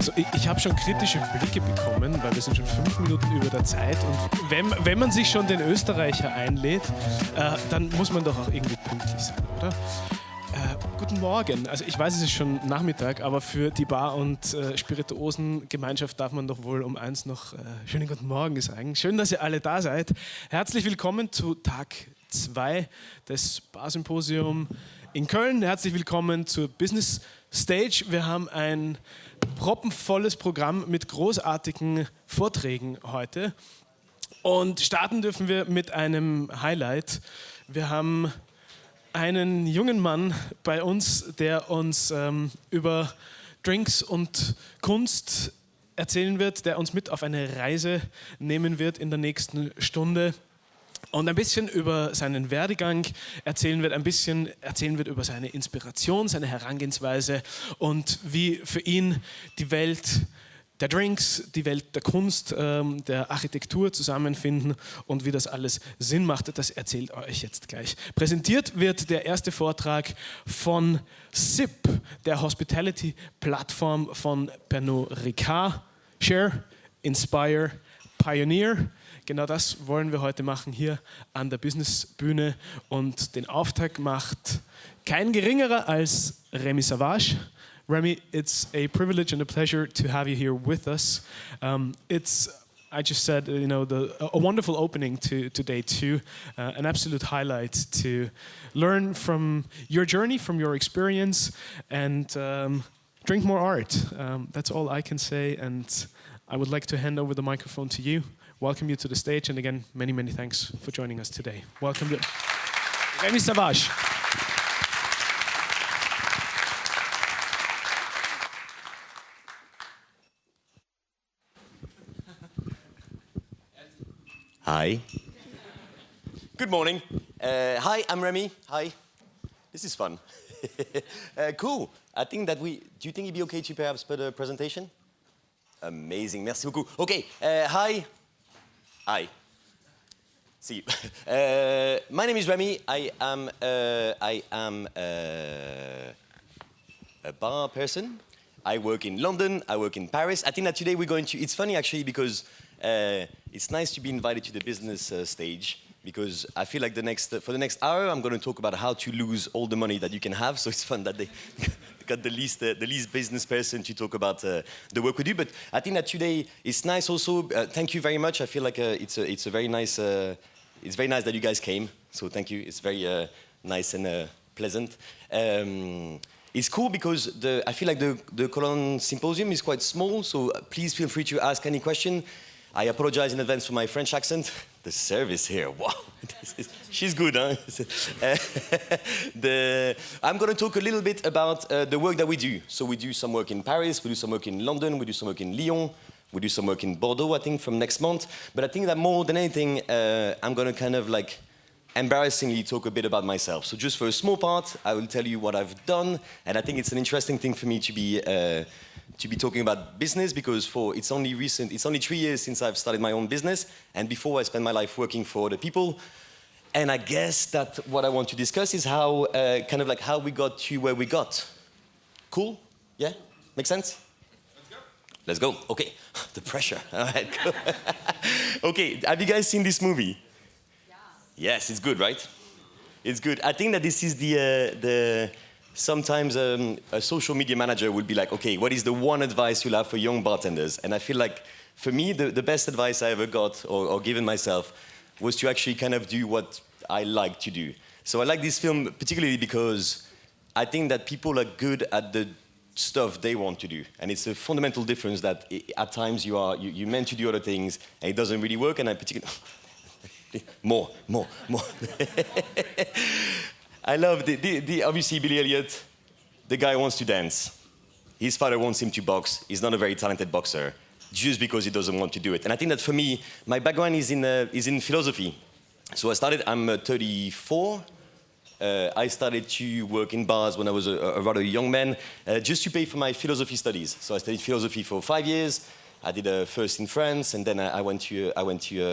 Also ich habe schon kritische Blicke bekommen, weil wir sind schon 5 Minuten über der Zeit. Und wenn man sich schon den Österreicher einlädt, dann muss man doch auch irgendwie pünktlich sein, oder? Guten Morgen. Also ich weiß, es ist schon Nachmittag, aber für die Bar- und Spirituosengemeinschaft darf man doch wohl um 1 noch schönen guten Morgen sagen. Schön, dass ihr alle da seid. Herzlich willkommen zu Tag 2 des Bar-Symposium in Köln. Herzlich willkommen zur Business Stage. Wir haben ein proppenvolles Programm mit großartigen Vorträgen heute. Und starten dürfen wir mit einem Highlight. Wir haben einen jungen Mann bei uns, der uns über Drinks und Kunst erzählen wird, der uns mit auf eine Reise nehmen wird in der nächsten Stunde und ein bisschen über seinen Werdegang erzählen wird über seine Inspiration, seine Herangehensweise und wie für ihn die Welt der Drinks, die Welt der Kunst, der Architektur zusammenfinden und wie das alles Sinn macht, das erzählt er euch jetzt gleich. Präsentiert wird der erste Vortrag von SIP, der Hospitality-Plattform von Perond Ricard. Share, Inspire, Pioneer. Genau das wollen wir heute machen hier an der Businessbühne und den Auftakt macht kein geringerer als Remy Savage. Remy, it's a privilege and a pleasure to have you here with us. I just said, a wonderful opening to day 2, an absolute highlight to learn from your journey, from your experience, and drink more art. That's all I can say, and I would like to hand over the microphone to you. Welcome you to the stage, and again, many, many thanks for joining us today. Welcome to Remy Savage. Hi. Good morning. Hi, I'm Remy. Hi. This is fun. Cool. I think that do you think it'd be okay to perhaps put a presentation? Amazing. Merci beaucoup. Okay. Hi. Hi. See you. My name is Remy. I am a bar person. I work in London. I work in Paris. I think that today we're going to. It's funny actually because it's nice to be invited to the business stage because I feel like for the next hour I'm going to talk about how to lose all the money that you can have. So it's fun that they got the least business person to talk about the work we do. But I think that today is nice also. Thank you very much. I feel like it's a very nice. It's very nice that you guys came. So thank you. It's very nice and pleasant. It's cool because I feel like the Cologne Symposium is quite small. So please feel free to ask any question. I apologize in advance for my French accent. The service here, wow, she's good, huh? I'm going to talk a little bit about the work that we do. So we do some work in Paris, we do some work in London, we do some work in Lyon, we do some work in Bordeaux, I think, from next month. But I think that more than anything, I'm going to kind of like embarrassingly talk a bit about myself. So just for a small part, I will tell you what I've done, and I think it's an interesting thing for me to be talking about business because it's only 3 years since I've started my own business, and before I spent my life working for other people. And I guess that what I want to discuss is how how we got to where we got. Cool? Yeah? Make sense? Let's go. Okay. The pressure. All right. Cool. Okay. Have you guys seen this movie? Yeah. Yes, it's good, right? It's good. I think that this is sometimes a social media manager would be like, okay, what is the one advice you'll have for young bartenders? And I feel like, for me, the best advice I ever got or given myself was to actually kind of do what I like to do. So I like this film particularly because I think that people are good at the stuff they want to do. And it's a fundamental difference that at times you're meant to do other things and it doesn't really work. And I particularly... more. I love obviously Billy Elliot, the guy wants to dance. His father wants him to box. He's not a very talented boxer just because he doesn't want to do it. And I think that for me, my background is in philosophy. So I'm 34. I started to work in bars when I was a rather young man just to pay for my philosophy studies. So I studied philosophy for 5 years. I did first in France, and then I went to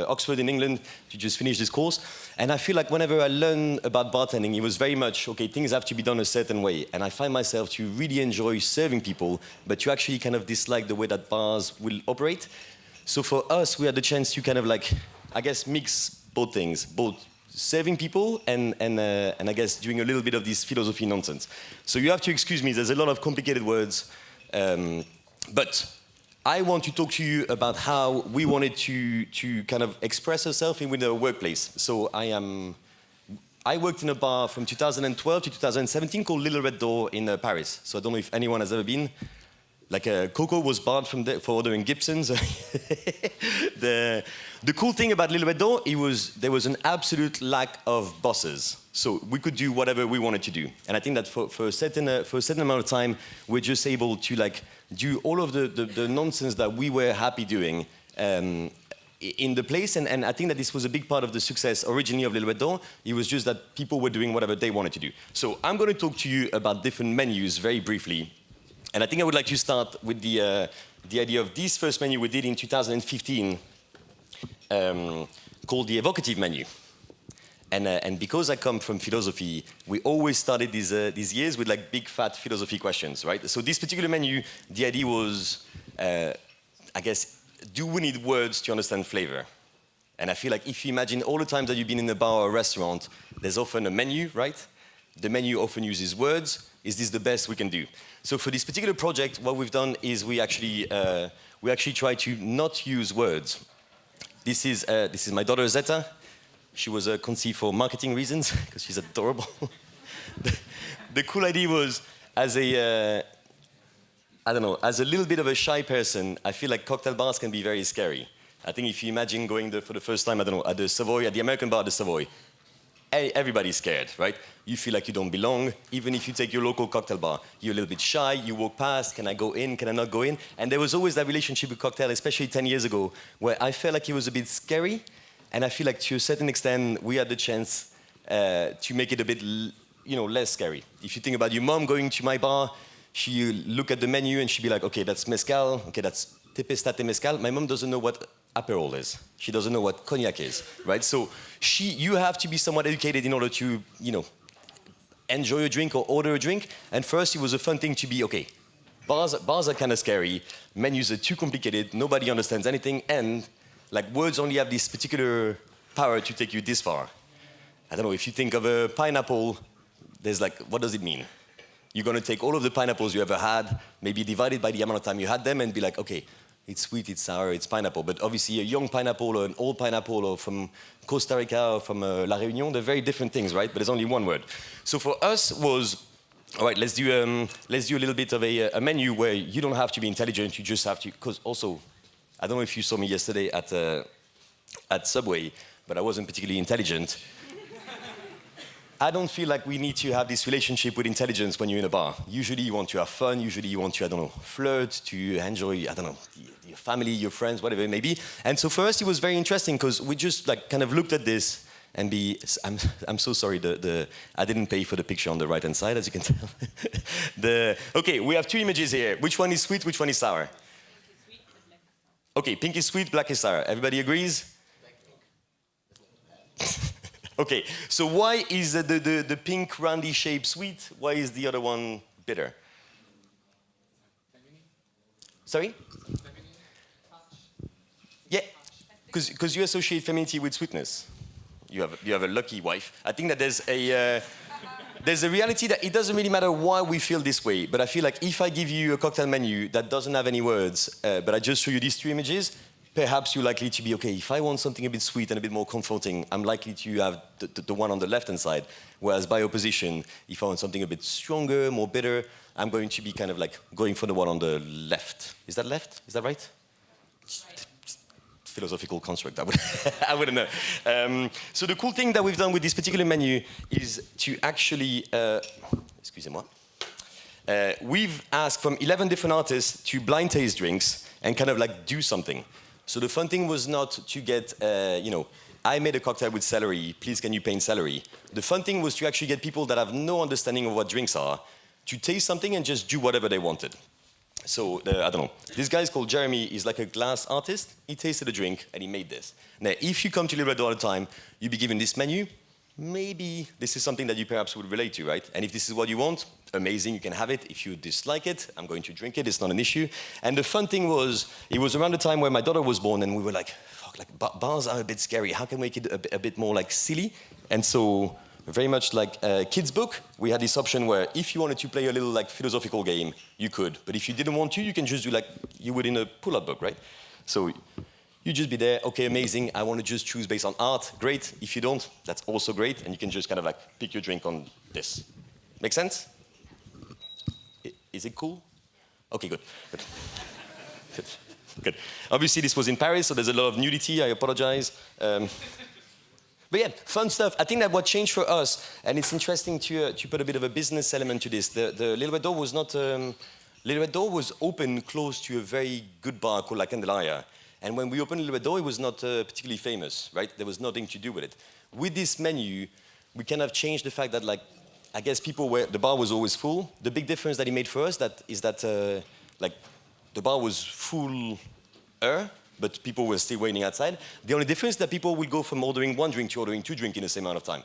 Oxford in England to just finish this course. And I feel like whenever I learn about bartending, it was very much, okay, things have to be done a certain way. And I find myself to really enjoy serving people, but to actually kind of dislike the way that bars will operate. So for us, we had the chance to kind of like, I guess, mix both things, both serving people and I guess doing a little bit of this philosophy nonsense. So you have to excuse me, there's a lot of complicated words, but I want to talk to you about how we wanted to kind of express ourselves in the workplace. So I worked in a bar from 2012 to 2017 called Little Red Door in Paris. So I don't know if anyone has ever been. Like Coco was barred from there for ordering Gibsons. The cool thing about Little Red Door, there was an absolute lack of bosses. So we could do whatever we wanted to do. And I think that for a certain amount of time, we're just able to like do all of the nonsense that we were happy doing in the place. And I think that this was a big part of the success originally of Little Red Door. It was just that people were doing whatever they wanted to do. So I'm going to talk to you about different menus very briefly. And I think I would like to start with the idea of this first menu we did in 2015 called the evocative menu. And because I come from philosophy, we always started these years with like big fat philosophy questions, right? So this particular menu, the idea was, I guess, do we need words to understand flavor? And I feel like if you imagine all the times that you've been in a bar or a restaurant, there's often a menu, right? The menu often uses words. Is this the best we can do? So for this particular project, what we've done is we actually try to not use words. This is my daughter Zeta. She was conceived for marketing reasons because she's adorable. The cool idea was, as a little bit of a shy person, I feel like cocktail bars can be very scary. I think if you imagine going for the first time, at the Savoy, at the American bar, at the Savoy, everybody's scared, right? You feel like you don't belong. Even if you take your local cocktail bar, you're a little bit shy, you walk past, can I go in, can I not go in? And there was always that relationship with cocktail, especially 10 years ago, where I felt like it was a bit scary, and I feel like to a certain extent, we had the chance to make it a bit, less scary. If you think about your mom going to my bar, she look at the menu and she'd be like, okay, that's mezcal, okay, that's Tepestate mezcal. My mom doesn't know what Aperol is. She doesn't know what cognac is, right? So you have to be somewhat educated in order to, enjoy a drink or order a drink. And first, it was a fun thing to be, okay, bars are kind of scary, menus are too complicated, nobody understands anything, and like words only have this particular power to take you this far. I don't know, if you think of a pineapple, there's like, what does it mean? You're gonna take all of the pineapples you ever had, maybe divide it by the amount of time you had them and be like, okay, it's sweet, it's sour, it's pineapple. But obviously a young pineapple or an old pineapple or from Costa Rica or from La Réunion, they're very different things, right? But there's only one word. So for us was, all right, let's do a little bit of a menu where you don't have to be intelligent, you just have to, because also, I don't know if you saw me yesterday at Subway, but I wasn't particularly intelligent. I don't feel like we need to have this relationship with intelligence when you're in a bar. Usually you want to have fun, usually you want to, flirt, to enjoy, your family, your friends, whatever it may be. And so for us it was very interesting because we just like kind of looked at this and I'm so sorry, I didn't pay for the picture on the right-hand side, as you can tell. Okay, we have two images here. Which one is sweet, which one is sour? Okay, pink is sweet, black is sour. Everybody agrees? Okay, so why is the pink roundy shape sweet? Why is the other one bitter? Sorry? Yeah, because you associate femininity with sweetness. You have a lucky wife. I think that there's a reality that it doesn't really matter why we feel this way, but I feel like if I give you a cocktail menu that doesn't have any words, but I just show you these two images, perhaps you're likely to be, okay, if I want something a bit sweet and a bit more comforting, I'm likely to have the one on the left-hand side. Whereas by opposition, if I want something a bit stronger, more bitter, I'm going to be kind of like going for the one on the left. Is that left? Is that right? Philosophical construct, I wouldn't know. So the cool thing that we've done with this particular menu is to actually, excusez-moi, we've asked from 11 different artists to blind taste drinks and kind of like do something. So the fun thing was not to get, I made a cocktail with celery, please can you paint celery? The fun thing was to actually get people that have no understanding of what drinks are to taste something and just do whatever they wanted. So, I don't know. This guy is called Jeremy. He's like a glass artist. He tasted a drink and he made this. Now, if you come to Libre all the time, you'll be given this menu. Maybe this is something that you perhaps would relate to, right? And if this is what you want, amazing, you can have it. If you dislike it, I'm going to drink it. It's not an issue. And the fun thing was, it was around the time where my daughter was born, and we were like, fuck, like bars are a bit scary. How can we make it a bit more like silly? And so, very much like a kid's book, we had this option where if you wanted to play a little like philosophical game, you could. But if you didn't want to, you can just do like you would in a pull-up book, right? So you just be there, okay, amazing, I want to just choose based on art, great. If you don't, that's also great, and you can just kind of like pick your drink on this. Make sense? Is it cool? Okay, good. Good. Good. Obviously, this was in Paris, so there's a lot of nudity, I apologize. But yeah, fun stuff. I think that what changed for us, and it's interesting to put a bit of a business element to this. The Little Red Door was not... Little Red Door was open close to a very good bar called La Candelaria. And when we opened Little Red Door, it was not particularly famous, right? There was nothing to do with it. With this menu, we kind of changed the fact that, like, I guess people were... The bar was always full. The big difference that it made for us is that, like, the bar was fuller, but people were still waiting outside. The only difference is that people will go from ordering one drink to ordering two drinks in the same amount of time.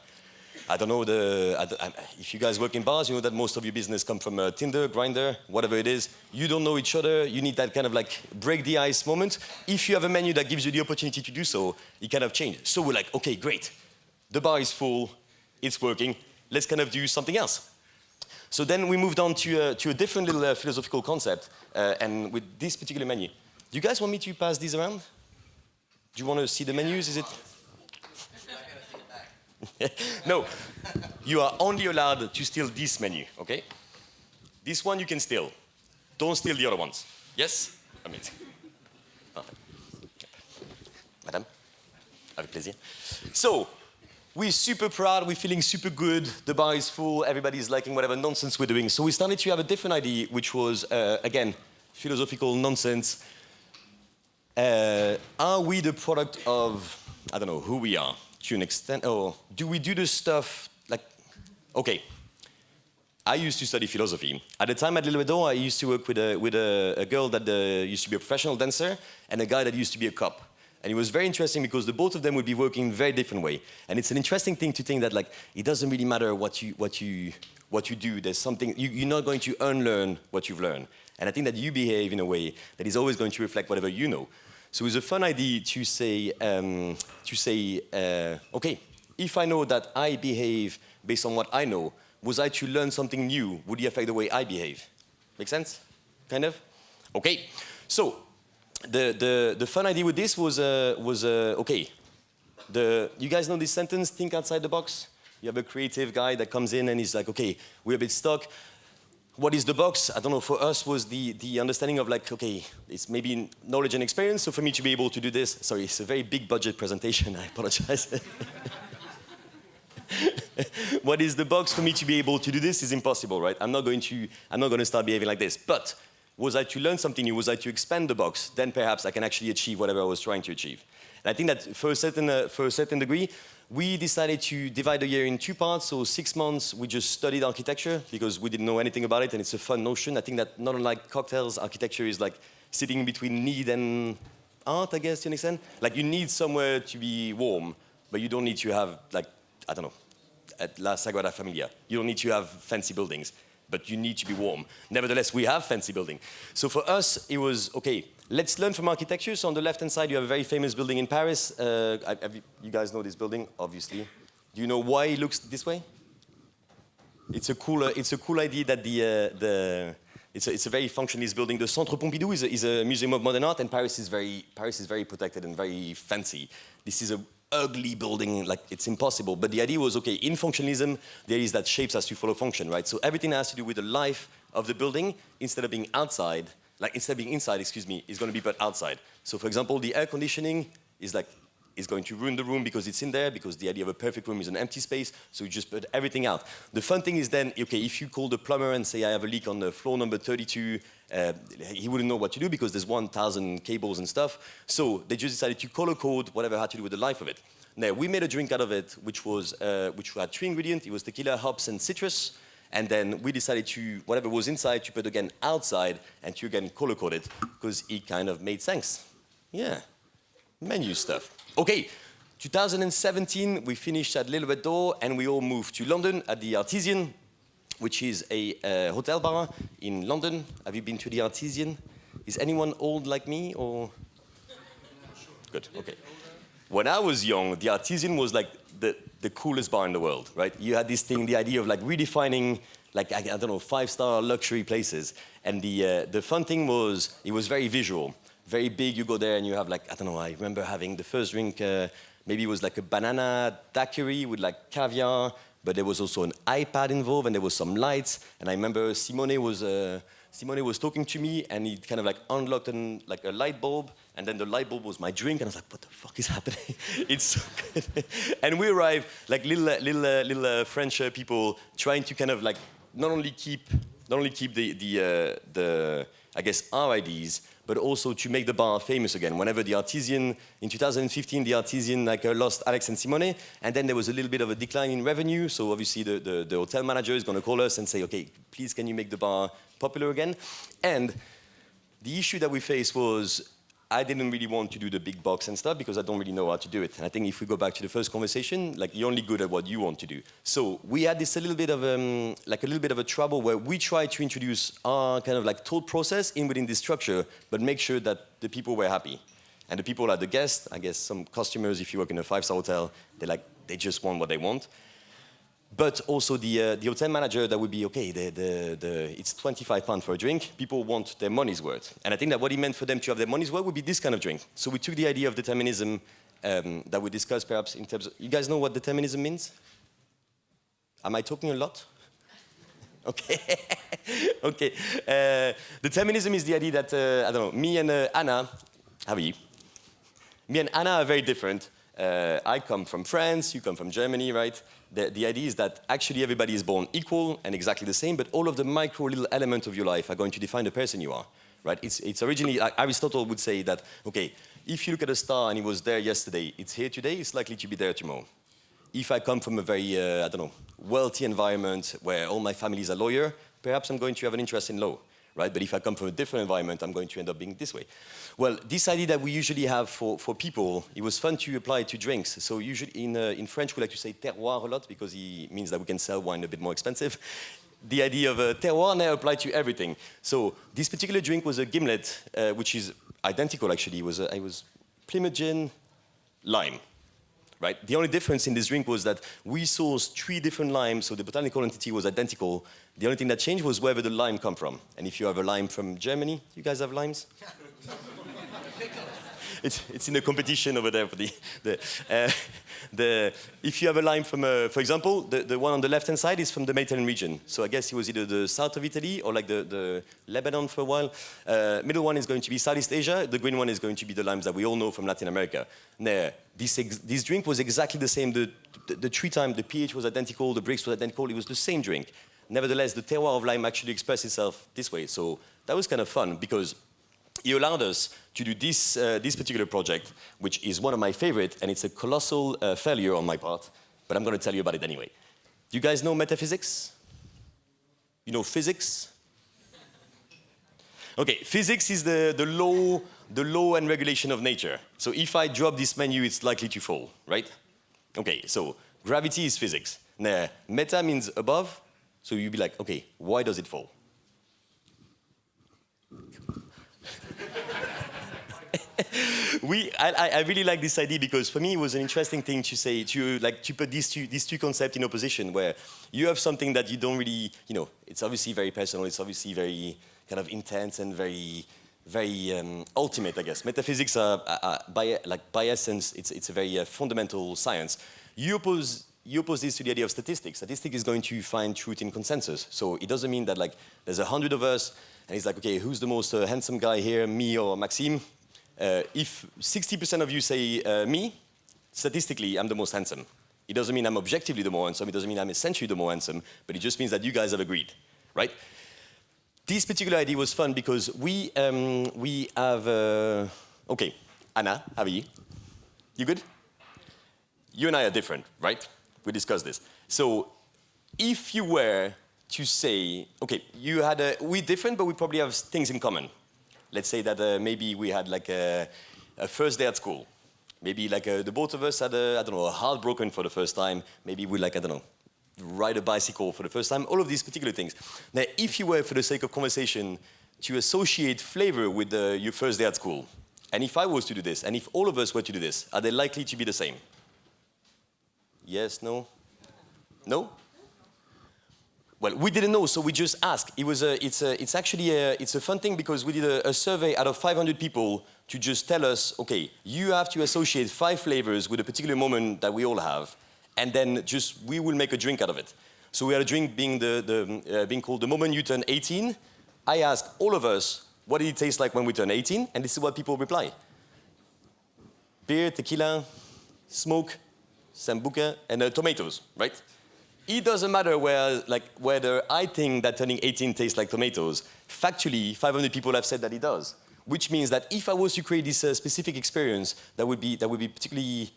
I don't know, if you guys work in bars, you know that most of your business come from Tinder, Grindr, whatever it is. You don't know each other, you need that kind of like break the ice moment. If you have a menu that gives you the opportunity to do so, it kind of changes. So we're like, okay, great. The bar is full, it's working, let's kind of do something else. So then we moved on to a different little philosophical concept, and with this particular menu. Do you guys want me to pass these around? Do you want to see the menus? Is it? No, you are only allowed to steal this menu, okay? This one you can steal. Don't steal the other ones. Yes? Amazing. Parfait. Madame, avec plaisir. So, we're super proud, we're feeling super good, the bar is full, everybody's liking whatever nonsense we're doing. So we started to have a different idea, which was, again, philosophical nonsense. Are we the product of, I don't know, who we are to an extent, or do we do the stuff like, okay, I used to study philosophy. At the time at Little Red Door, I used to work with a girl that used to be a professional dancer and a guy that used to be a cop. And it was very interesting because the both of them would be working in a very different way. And it's an interesting thing to think that like, it doesn't really matter what you do, there's something, you're not going to unlearn what you've learned. And I think that you behave in a way that is always going to reflect whatever you know. So it's a fun idea to say, okay, if I know that I behave based on what I know, was I to learn something new, would it affect the way I behave? Make sense? Kind of? Okay, so the fun idea with this was okay, you guys know this sentence, think outside the box? You have a creative guy that comes in and he's like, okay, we're a bit stuck. What is the box? I don't know, for us was the understanding of like, okay, it's maybe knowledge and experience, so for me to be able to do this, sorry, it's a very big budget presentation, I apologize. What is the box? For me to be able to do this is impossible, right? I'm not going to start behaving like this. But was I to learn something new? Was I to expand the box? Then perhaps I can actually achieve whatever I was trying to achieve. And I think that for a certain degree, we decided to divide the year in two parts. So 6 months, we just studied architecture because we didn't know anything about it, and it's a fun notion. I think that not unlike cocktails, architecture is like sitting between need and art, I guess, to an extent. Like you need somewhere to be warm, but you don't need to have, like, I don't know, at La Sagrada Familia. You don't need to have fancy buildings, but you need to be warm. Nevertheless, we have fancy buildings. So for us, it was, okay, let's learn from architecture. So on the left-hand side, you have a very famous building in Paris. You guys know this building, obviously. Do you know why it looks this way? It's a cool idea that it's a very functionalist building. The Centre Pompidou is a museum of modern art, and Paris is very protected and very fancy. This is a ugly building, like it's impossible. But the idea was, okay, in functionalism, there is that shapes has to follow function, right? So everything has to do with the life of the building, instead of being outside, like instead of being inside, excuse me, is going to be put outside. So for example, the air conditioning is going to ruin the room because it's in there, because the idea of a perfect room is an empty space, so you just put everything out. The fun thing is then, okay, if you call the plumber and say, I have a leak on the floor number 32, he wouldn't know what to do because there's 1,000 cables and stuff. So they just decided to color code whatever had to do with the life of it. Now, we made a drink out of it, which had 3 ingredients. It was tequila, hops, and citrus. And then we decided to, whatever was inside, to put again outside and to again color-code it, because it kind of made sense. Yeah, menu stuff. Okay, 2017, we finished at Little Red Door, and we all moved to London at the Artesian, which is a hotel bar in London. Have you been to the Artesian? Is anyone old like me, or? Good, okay. When I was young, the Artesian was like the coolest bar in the world, right? You had this thing, the idea of like redefining, like, I don't know, 5-star luxury places. And the fun thing was, it was very visual, very big. You go there and you have like, I don't know, I remember having the first drink, maybe it was like a banana daiquiri with like caviar, but there was also an iPad involved and there was some lights. And I remember Simone was talking to me and he kind of like unlocked like a light bulb, and then the light bulb was my drink, and I was like, what the fuck is happening? It's so good. And we arrived like little French people trying to kind of like not only keep the I guess our ideas, but also to make the bar famous again. Whenever the Artesian, in 2015, the Artesian like lost Alex and Simone, and then there was a little bit of a decline in revenue. So obviously the hotel manager is going to call us and say, okay, please can you make the bar popular again? And the issue that we faced was, I didn't really want to do the big box and stuff because I don't really know how to do it. And I think if we go back to the first conversation, like you're only good at what you want to do. So we had this a little bit of a trouble where we tried to introduce our kind of like thought process in within this structure, but make sure that the people were happy. And the people are the guests. I guess some customers, if you work in a 5-star hotel, they just want what they want. But also the hotel manager, that would be, okay, it's £25 for a drink. People want their money's worth. And I think that what he meant for them to have their money's worth would be this kind of drink. So we took the idea of determinism that we discussed perhaps in terms of, you guys know what determinism means? Am I talking a lot? Okay. Okay. Determinism is the idea that, I don't know, me and Anna, how are you? Me and Anna are very different. I come from France, you come from Germany, right? The idea is that actually everybody is born equal and exactly the same, but all of the micro little elements of your life are going to define the person you are, right? It's originally, Aristotle would say that, okay, if you look at a star and it was there yesterday, it's here today, it's likely to be there tomorrow. If I come from a very, I don't know, wealthy environment where all my families are lawyers, perhaps I'm going to have an interest in law, right? But if I come from a different environment, I'm going to end up being this way. Well, this idea that we usually have for people, it was fun to apply to drinks. So usually in French, we like to say terroir a lot because it means that we can sell wine a bit more expensive. The idea of terroir now applied to everything. So this particular drink was a gimlet, which is identical actually. It was Plymouth gin, lime. Right? The only difference in this drink was that we sourced 3 different limes, so the botanical entity was identical. The only thing that changed was wherever the lime come from. And if you have a lime from Germany, you guys have limes? It's in a competition over there for if you have a lime from, for example, the one on the left-hand side is from the Mediterranean region. So I guess it was either the south of Italy or like the Lebanon for a while. Middle one is going to be Southeast Asia. The green one is going to be the limes that we all know from Latin America. Now, this drink was exactly the same. The 3 times, the pH was identical, the bricks was identical. It was the same drink. Nevertheless, the terroir of lime actually expressed itself this way. So that was kind of fun because it allowed us to do this particular project, which is one of my favorite, and it's a colossal failure on my part, but I'm going to tell you about it anyway. Do you guys know metaphysics? You know physics? Okay, physics is the law and regulation of nature. So if I drop this menu, it's likely to fall, right? Okay, so gravity is physics. Now, meta means above, so you'd be like, okay, why does it fall? I really like this idea because for me it was an interesting thing to say, to put these two concepts in opposition, where you have something that you don't really, it's obviously very personal, it's obviously very kind of intense and very ultimate, I guess. Metaphysics by essence, it's a very fundamental science. You oppose this to the idea of statistics. Statistics is going to find truth in consensus. So it doesn't mean that like there's 100 of us and it's like, okay, who's the most handsome guy here, me or Maxime? If 60% of you say me, statistically, I'm the most handsome. It doesn't mean I'm objectively the more handsome. It doesn't mean I'm essentially the more handsome. But it just means that you guys have agreed, right? This particular idea was fun because we have... okay, Anna, how are you? You good? You and I are different, right? We discussed this. So if you were to say, okay, you had we're different, but we probably have things in common. Let's say that maybe we had like a first day at school. Maybe like the both of us had I don't know, a heart broken for the first time. Maybe we like, I don't know, ride a bicycle for the first time. All of these particular things. Now, if you were, for the sake of conversation, to associate flavor with your first day at school, and if I was to do this, and if all of us were to do this, are they likely to be the same? Yes, no? No? Well, we didn't know, so we just asked. It's actually a fun thing because we did a survey out of 500 people to just tell us, okay, you have to associate 5 flavors with a particular moment that we all have, and then just we will make a drink out of it. So we had a drink being being called the moment you turn 18. I asked all of us, what did it taste like when we turn 18? And this is what people reply. Beer, tequila, smoke, sambuca, and tomatoes, right? It doesn't matter whether I think that turning 18 tastes like tomatoes. Factually, 500 people have said that it does. Which means that if I was to create this specific experience, that would be particularly,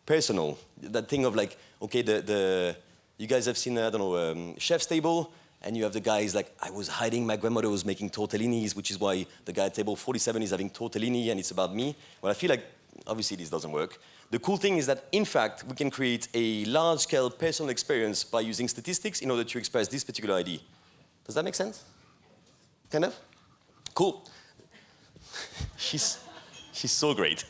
personal. That thing of like, okay, you guys have seen, I don't know, Chef's Table, and you have the guys like, I was hiding, my grandmother was making tortellinis, which is why the guy at table 47 is having tortellini, and it's about me. Well, I feel like, obviously, this doesn't work. The cool thing is that, in fact, we can create a large-scale personal experience by using statistics in order to express this particular idea. Does that make sense? Kind of? Cool. She's so great.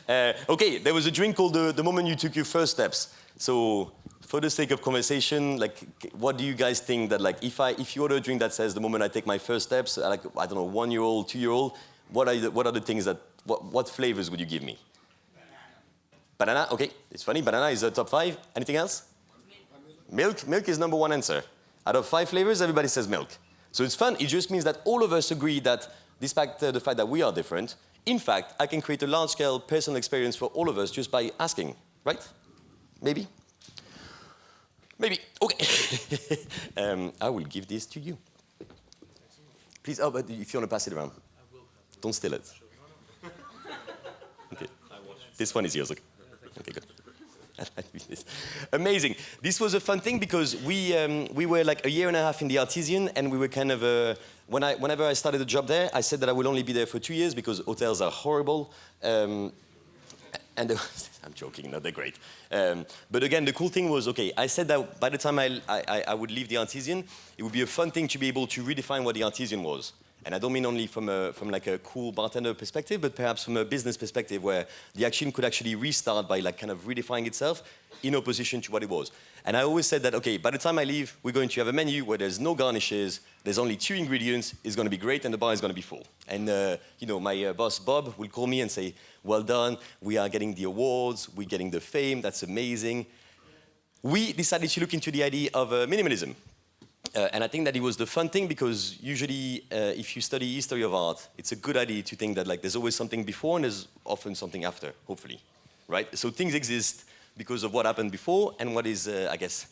Okay, there was a drink called the moment you took your first steps. So, for the sake of conversation, like, what do you guys think that, like, if you order a drink that says the moment I take my first steps, like, I don't know, 1-year-old, 2-year-old, what are the things that, what flavors would you give me? Banana, okay, it's funny, banana is top 5. Anything else? Milk. Milk is number 1 answer. Out of 5 flavors, everybody says milk. So it's fun, it just means that all of us agree that, despite the fact that we are different, in fact, I can create a large-scale personal experience for all of us just by asking, right? Maybe? Maybe, okay. I will give this to you. Please, but if you want to pass it around. Don't steal it. Okay. This one is yours, okay. Okay, good. Amazing. This was a fun thing because we were like a year and a half in the Artesian, and we were kind of, whenever I started a job there, I said that I would only be there for 2 years because hotels are horrible. And I'm joking, no, they're great. But again, the cool thing was, okay, I said that by the time I would leave the Artesian, it would be a fun thing to be able to redefine what the Artesian was. And I don't mean only from like a cool bartender perspective, but perhaps from a business perspective where the action could actually restart by like kind of redefining itself in opposition to what it was. And I always said that, okay, by the time I leave, we're going to have a menu where there's no garnishes, there's only 2 ingredients, it's going to be great, and the bar is going to be full. And, my boss, Bob, will call me and say, well done, we are getting the awards, we're getting the fame, that's amazing. We decided to look into the idea of minimalism. And I think that it was the fun thing because usually if you study history of art, it's a good idea to think that like there's always something before and there's often something after, hopefully, right? So things exist because of what happened before and what is, I guess,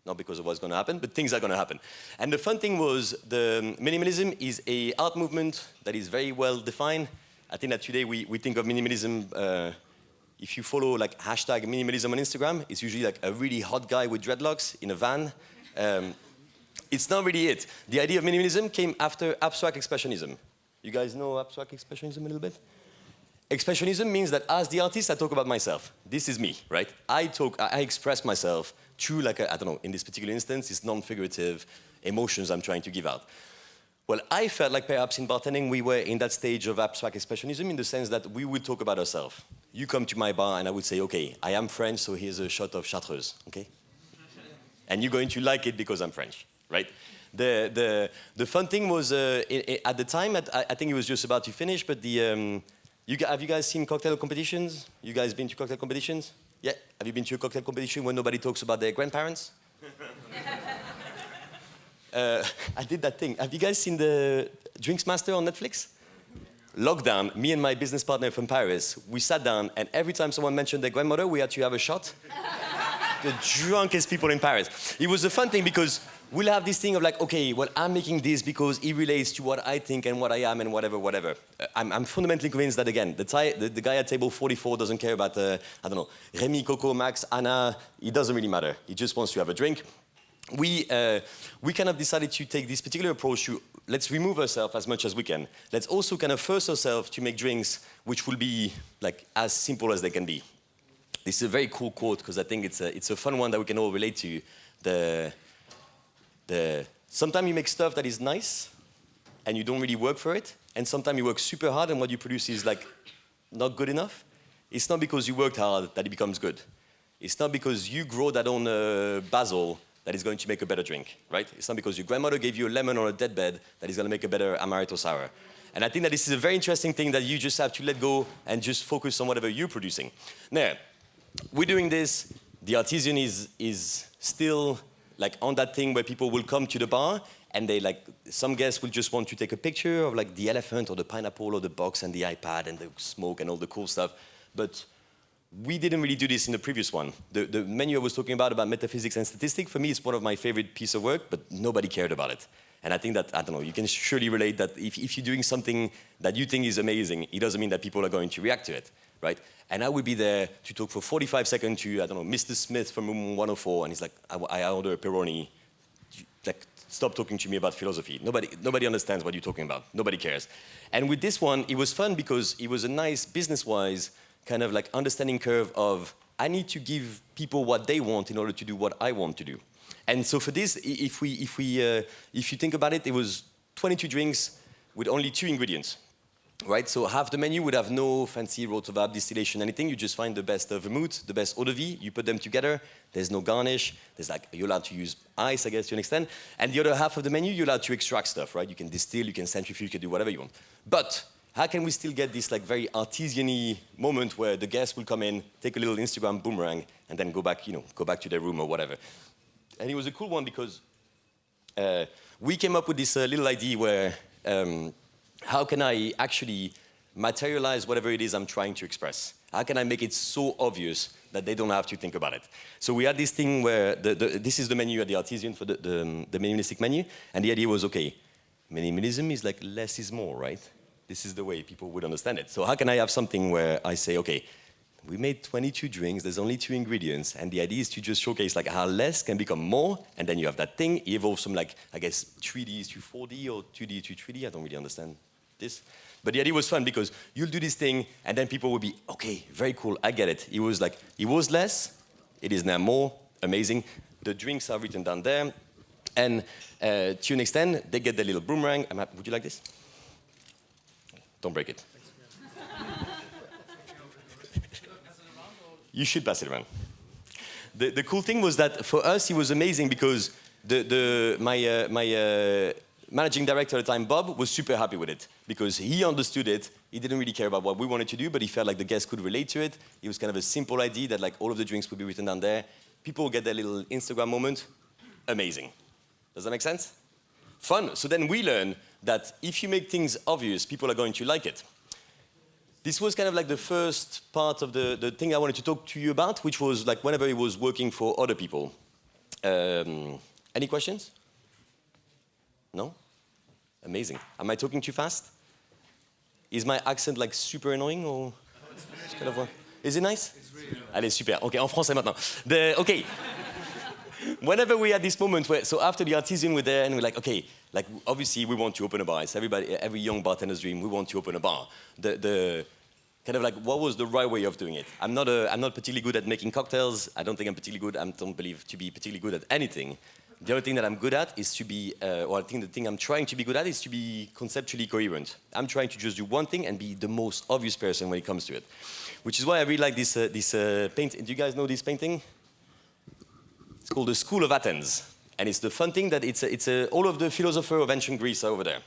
not because of what's going to happen, but things are going to happen. And the fun thing was the minimalism is a art movement that is very well defined. I think that today we think of minimalism, if you follow like hashtag minimalism on Instagram, it's usually like a really hot guy with dreadlocks in a van. It's not really it. The idea of minimalism came after abstract expressionism. You guys know abstract expressionism a little bit? Expressionism means that as the artist, I talk about myself. This is me, right? I express myself through like, I don't know, in this particular instance, it's non-figurative emotions I'm trying to give out. Well, I felt like perhaps in bartending, we were in that stage of abstract expressionism in the sense that we would talk about ourselves. You come to my bar and I would say, okay, I am French, so here's a shot of Chartreuse, okay? And you're going to like it because I'm French, right? The fun thing was, at the time, I think it was just about to finish, but have you guys seen cocktail competitions? You guys been to cocktail competitions? Yeah? Have you been to a cocktail competition where nobody talks about their grandparents? I did that thing. Have you guys seen the Drinks Master on Netflix? Lockdown, me and my business partner from Paris, we sat down, and every time someone mentioned their grandmother, we had to have a shot. The drunkest people in Paris. It was a fun thing because we'll have this thing of like, okay, well, I'm making this because it relates to what I think and what I am and whatever. I'm fundamentally convinced that, again, the guy at table 44 doesn't care about, I don't know, Remy, Coco, Max, Anna. It doesn't really matter. He just wants to have a drink. we kind of decided to take this particular approach to let's remove ourselves as much as we can. Let's also kind of force ourselves to make drinks which will be like as simple as they can be. This is a very cool quote because I think it's a fun one that we can all relate to. Sometimes you make stuff that is nice and you don't really work for it, and sometimes you work super hard and what you produce is like not good enough. It's not because you worked hard that it becomes good. It's not because you grow that on basil that is going to make a better drink, right? It's not because your grandmother gave you a lemon or a deadbed that is going to make a better amaretto sour. And I think that this is a very interesting thing that you just have to let go and just focus on whatever you're producing. Now, we're doing this. The artisan is still like on that thing where people will come to the bar and they like, some guests will just want to take a picture of like the elephant or the pineapple or the box and the iPad and the smoke and all the cool stuff. But we didn't really do this in the previous one. The menu I was talking about metaphysics and statistics, for me, it's one of my favorite pieces of work, but nobody cared about it. And I think that, I don't know, you can surely relate that if you're doing something that you think is amazing, it doesn't mean that people are going to react to it, right? And I would be there to talk for 45 seconds to, I don't know, Mr. Smith from room 104, and he's like, I order a Peroni. Like, stop talking to me about philosophy. Nobody understands what you're talking about. Nobody cares. And with this one, it was fun because it was a nice business-wise kind of like understanding curve of I need to give people what they want in order to do what I want to do. And so for this, if you think about it, it was 22 drinks with only 2 ingredients, right? So half the menu would have no fancy rotavab, distillation, anything. You just find the best vermouth, the best eau de vie. You put them together. There's no garnish. There's like, you're allowed to use ice, I guess, to an extent. And the other half of the menu, you're allowed to extract stuff, right? You can distill, you can centrifuge, you can do whatever you want. But how can we still get this like very artisan-y moment where the guests will come in, take a little Instagram boomerang, and then go back to their room or whatever? And it was a cool one because we came up with this little idea where how can I actually materialize whatever it is I'm trying to express? How can I make it so obvious that they don't have to think about it? So we had this thing where this is the menu at the Artisan for the minimalistic menu, and the idea was, okay, minimalism is like less is more, right? This is the way people would understand it. So how can I have something where I say, okay, we made 22 drinks, there's only 2 ingredients, and the idea is to just showcase like how less can become more, and then you have that thing, it evolves from like, I guess, 3D to 4D or 2D to 3D, I don't really understand this. But the idea was fun because you'll do this thing, and then people will be, okay, very cool, I get it. It was like, it was less, it is now more, amazing. The drinks are written down there, and to an extent, they get their little boomerang. Would you like this? Don't break it. You should pass it around. The cool thing was that for us, it was amazing because my managing director at the time, Bob, was super happy with it because he understood it. He didn't really care about what we wanted to do, but he felt like the guests could relate to it. It was kind of a simple idea that like all of the drinks would be written down there. People would get their little Instagram moment. Amazing. Does that make sense? Fun. So then we learn that if you make things obvious, people are going to like it. This was kind of like the first part of the thing I wanted to talk to you about, which was like whenever it was working for other people. Any questions? No? Amazing. Am I talking too fast? Is my accent like super annoying or? It's kind of is it nice? It's really nice. Allez, super. Ok, en français maintenant. Okay. Whenever we had this moment where, so after the Artisan we're there and we're like, okay, like obviously we want to open a bar. It's every young bartender's dream. We want to open a bar. The kind of like, what was the right way of doing it? I'm not particularly good at making cocktails. I don't think I'm particularly good. I don't believe to be particularly good at anything. The only thing that I'm good at is to be, or I think the thing I'm trying to be good at is to be conceptually coherent. I'm trying to just do one thing and be the most obvious person when it comes to it. Which is why I really like this painting. Do you guys know this painting? It's called the School of Athens. And it's the fun thing that all of the philosophers of ancient Greece are over there.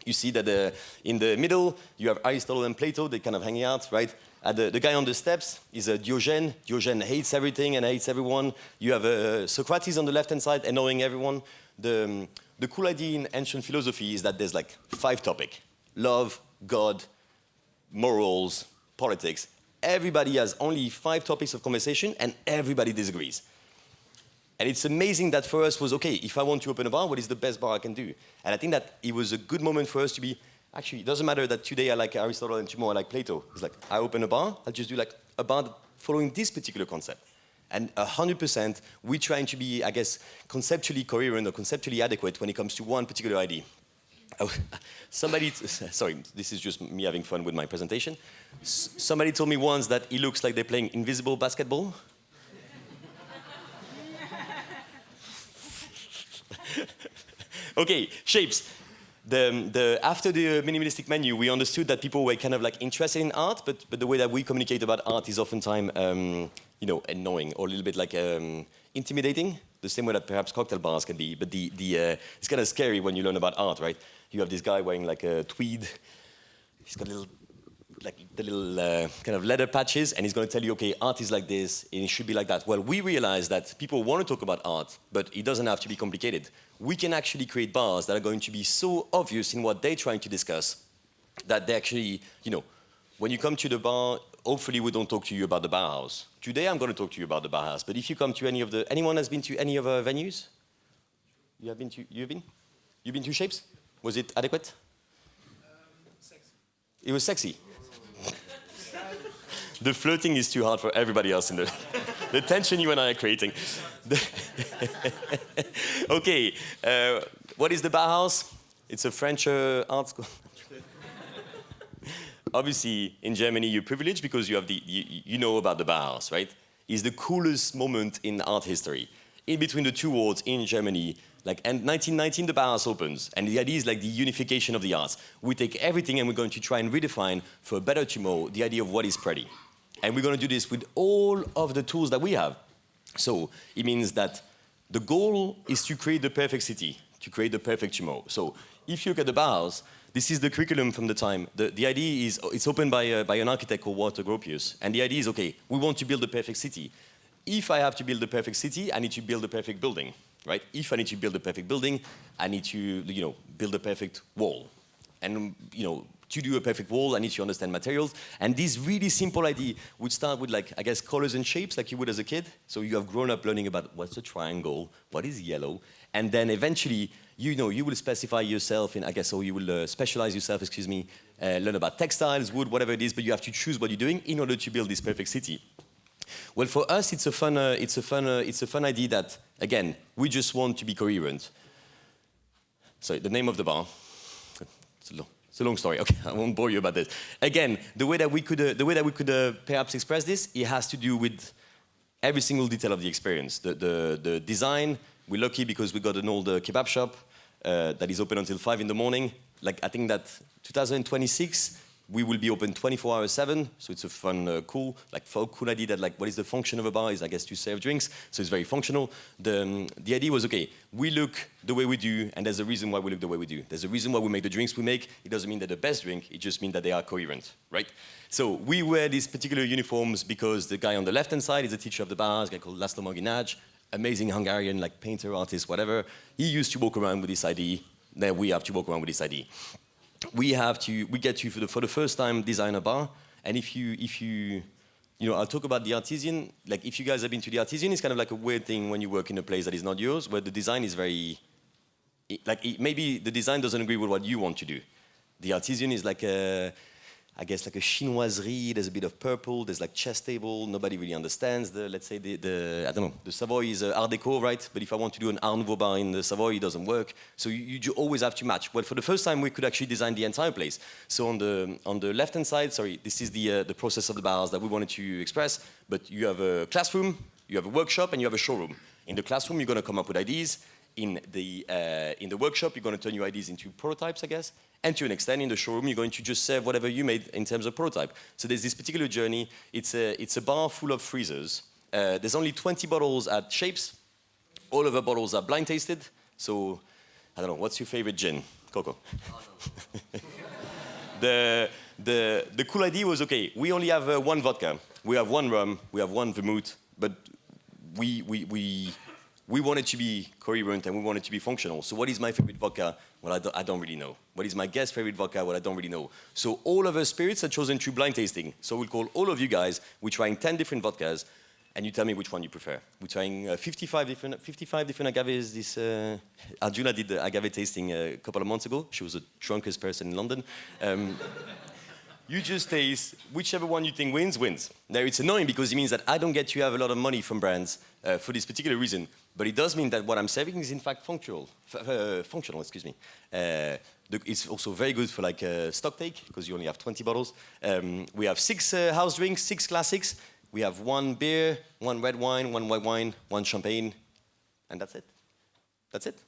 You see that in the middle, you have Aristotle and Plato, they kind of hanging out, right? The guy on the steps is Diogenes. Diogenes hates everything and hates everyone. You have Socrates on the left-hand side, annoying everyone. The cool idea in ancient philosophy is that there's like 5 topics. Love, God, morals, politics. Everybody has only 5 topics of conversation and everybody disagrees. And it's amazing that for us was, okay, if I want to open a bar, what is the best bar I can do? And I think that it was a good moment for us to be, actually, it doesn't matter that today I like Aristotle and tomorrow I like Plato. It's like, I open a bar, I'll just do like a bar following this particular concept. And 100%, we're trying to be, I guess, conceptually coherent or conceptually adequate when it comes to one particular idea. Oh, sorry, this is just me having fun with my presentation. Somebody told me once that it looks like they're playing invisible basketball. Okay, shapes. After the minimalistic menu, we understood that people were kind of like interested in art, but the way that we communicate about art is oftentimes, annoying or a little bit like intimidating, the same way that perhaps cocktail bars can be. But it's kind of scary when you learn about art, right? You have this guy wearing like a tweed. He's got the little kind of leather patches, and he's going to tell you, okay, art is like this, and it should be like that. Well, we realize that people want to talk about art, but it doesn't have to be complicated. We can actually create bars that are going to be so obvious in what they're trying to discuss that they actually, when you come to the bar, hopefully we don't talk to you about the Bauhaus. Today I'm going to talk to you about the Bauhaus, but if you come to anyone has been to any of our venues? You've been to Shapes? Was it adequate? Sexy. It was sexy. The flirting is too hard for everybody else in the tension you and I are creating. Okay, what is the Bauhaus? It's a French art school. Obviously, in Germany, you're privileged because you have you know about the Bauhaus, right? It's the coolest moment in art history. In between the two wars in Germany, and 1919, the Bauhaus opens, and the idea is like the unification of the arts. We take everything and we're going to try and redefine for a better tomorrow the idea of what is pretty. And we're going to do this with all of the tools that we have. So it means that the goal is to create the perfect city, to create the perfect tomorrow. So if you look at the Bauhaus, this is the curriculum from the time. The idea is, it's opened by an architect called Walter Gropius. And the idea is, okay, we want to build the perfect city. If I have to build the perfect city, I need to build the perfect building, right? If I need to build the perfect building, I need to, build the perfect wall. And, to do a perfect wall, I need to understand materials. And this really simple idea would start with, colors and shapes, like you would as a kid. So you have grown up learning about what's a triangle, what is yellow, and then eventually, you will specify yourself in, or you will specialize yourself, learn about textiles, wood, whatever it is, but you have to choose what you're doing in order to build this perfect city. Well, for us, it's a fun idea that, again, we just want to be coherent. Sorry, the name of the bar. It's a long story. Okay, I won't bore you about this. Again, the way that we could perhaps express this, it has to do with every single detail of the experience. The design. We're lucky because we got an old kebab shop that is open until 5 in the morning. I think that 2026. We will be open 24 hours 7, so it's a fun, cool idea that what is the function of a bar is, to serve drinks, so it's very functional. The idea was, okay, we look the way we do, and there's a reason why we look the way we do. There's a reason why we make the drinks we make. It doesn't mean they're the best drink, it just means that they are coherent, right? So we wear these particular uniforms because the guy on the left-hand side is a teacher of the bar, a guy called Laszlo Morginaj, amazing Hungarian, painter, artist, whatever. He used to walk around with this ID, then we have to walk around with this ID. We get to, for the first time, design a bar, and if you I'll talk about the Artisan. If you guys have been to the Artisan, it's kind of like a weird thing when you work in a place that is not yours, where the design is very, maybe the design doesn't agree with what you want to do. The Artisan is like a chinoiserie. There's a bit of purple. There's chess table. Nobody really understands. Let's say I don't know. The Savoy is Art Deco, right? But if I want to do an Art Nouveau bar in the Savoy, it doesn't work. So you always have to match. Well, for the first time, we could actually design the entire place. So on the left-hand side, this is the process of the bars that we wanted to express. But you have a classroom, you have a workshop, and you have a showroom. In the classroom, you're going to come up with ideas. In the workshop, you're going to turn your ideas into prototypes, And to an extent, in the showroom, you're going to just serve whatever you made in terms of prototype. So there's this particular journey. It's a bar full of freezers. There's only 20 bottles at Shapes. All of the bottles are blind tasted. So, I don't know, what's your favorite gin? Coco. Oh, no. The cool idea was, okay, we only have one vodka. We have one rum. We have one vermouth. But we want it to be coherent and we want it to be functional. So what is my favorite vodka? Well, I don't really know. What is my guest's favorite vodka? Well, I don't really know. So all of our spirits are chosen through blind tasting. So we'll call all of you guys, we're trying 10 different vodkas, and you tell me which one you prefer. We're trying 55 different agaves. Arjuna did the agave tasting a couple of months ago. She was the drunkest person in London. You just taste whichever one you think wins. Now it's annoying because it means that I don't get to have a lot of money from brands for this particular reason. But it does mean that what I'm serving is in fact functional. Excuse me. It's also very good for like stock take because you only have 20 bottles. We have 6 house drinks, 6 classics. We have 1 beer, 1 red wine, 1 white wine, 1 champagne, and that's it. That's it.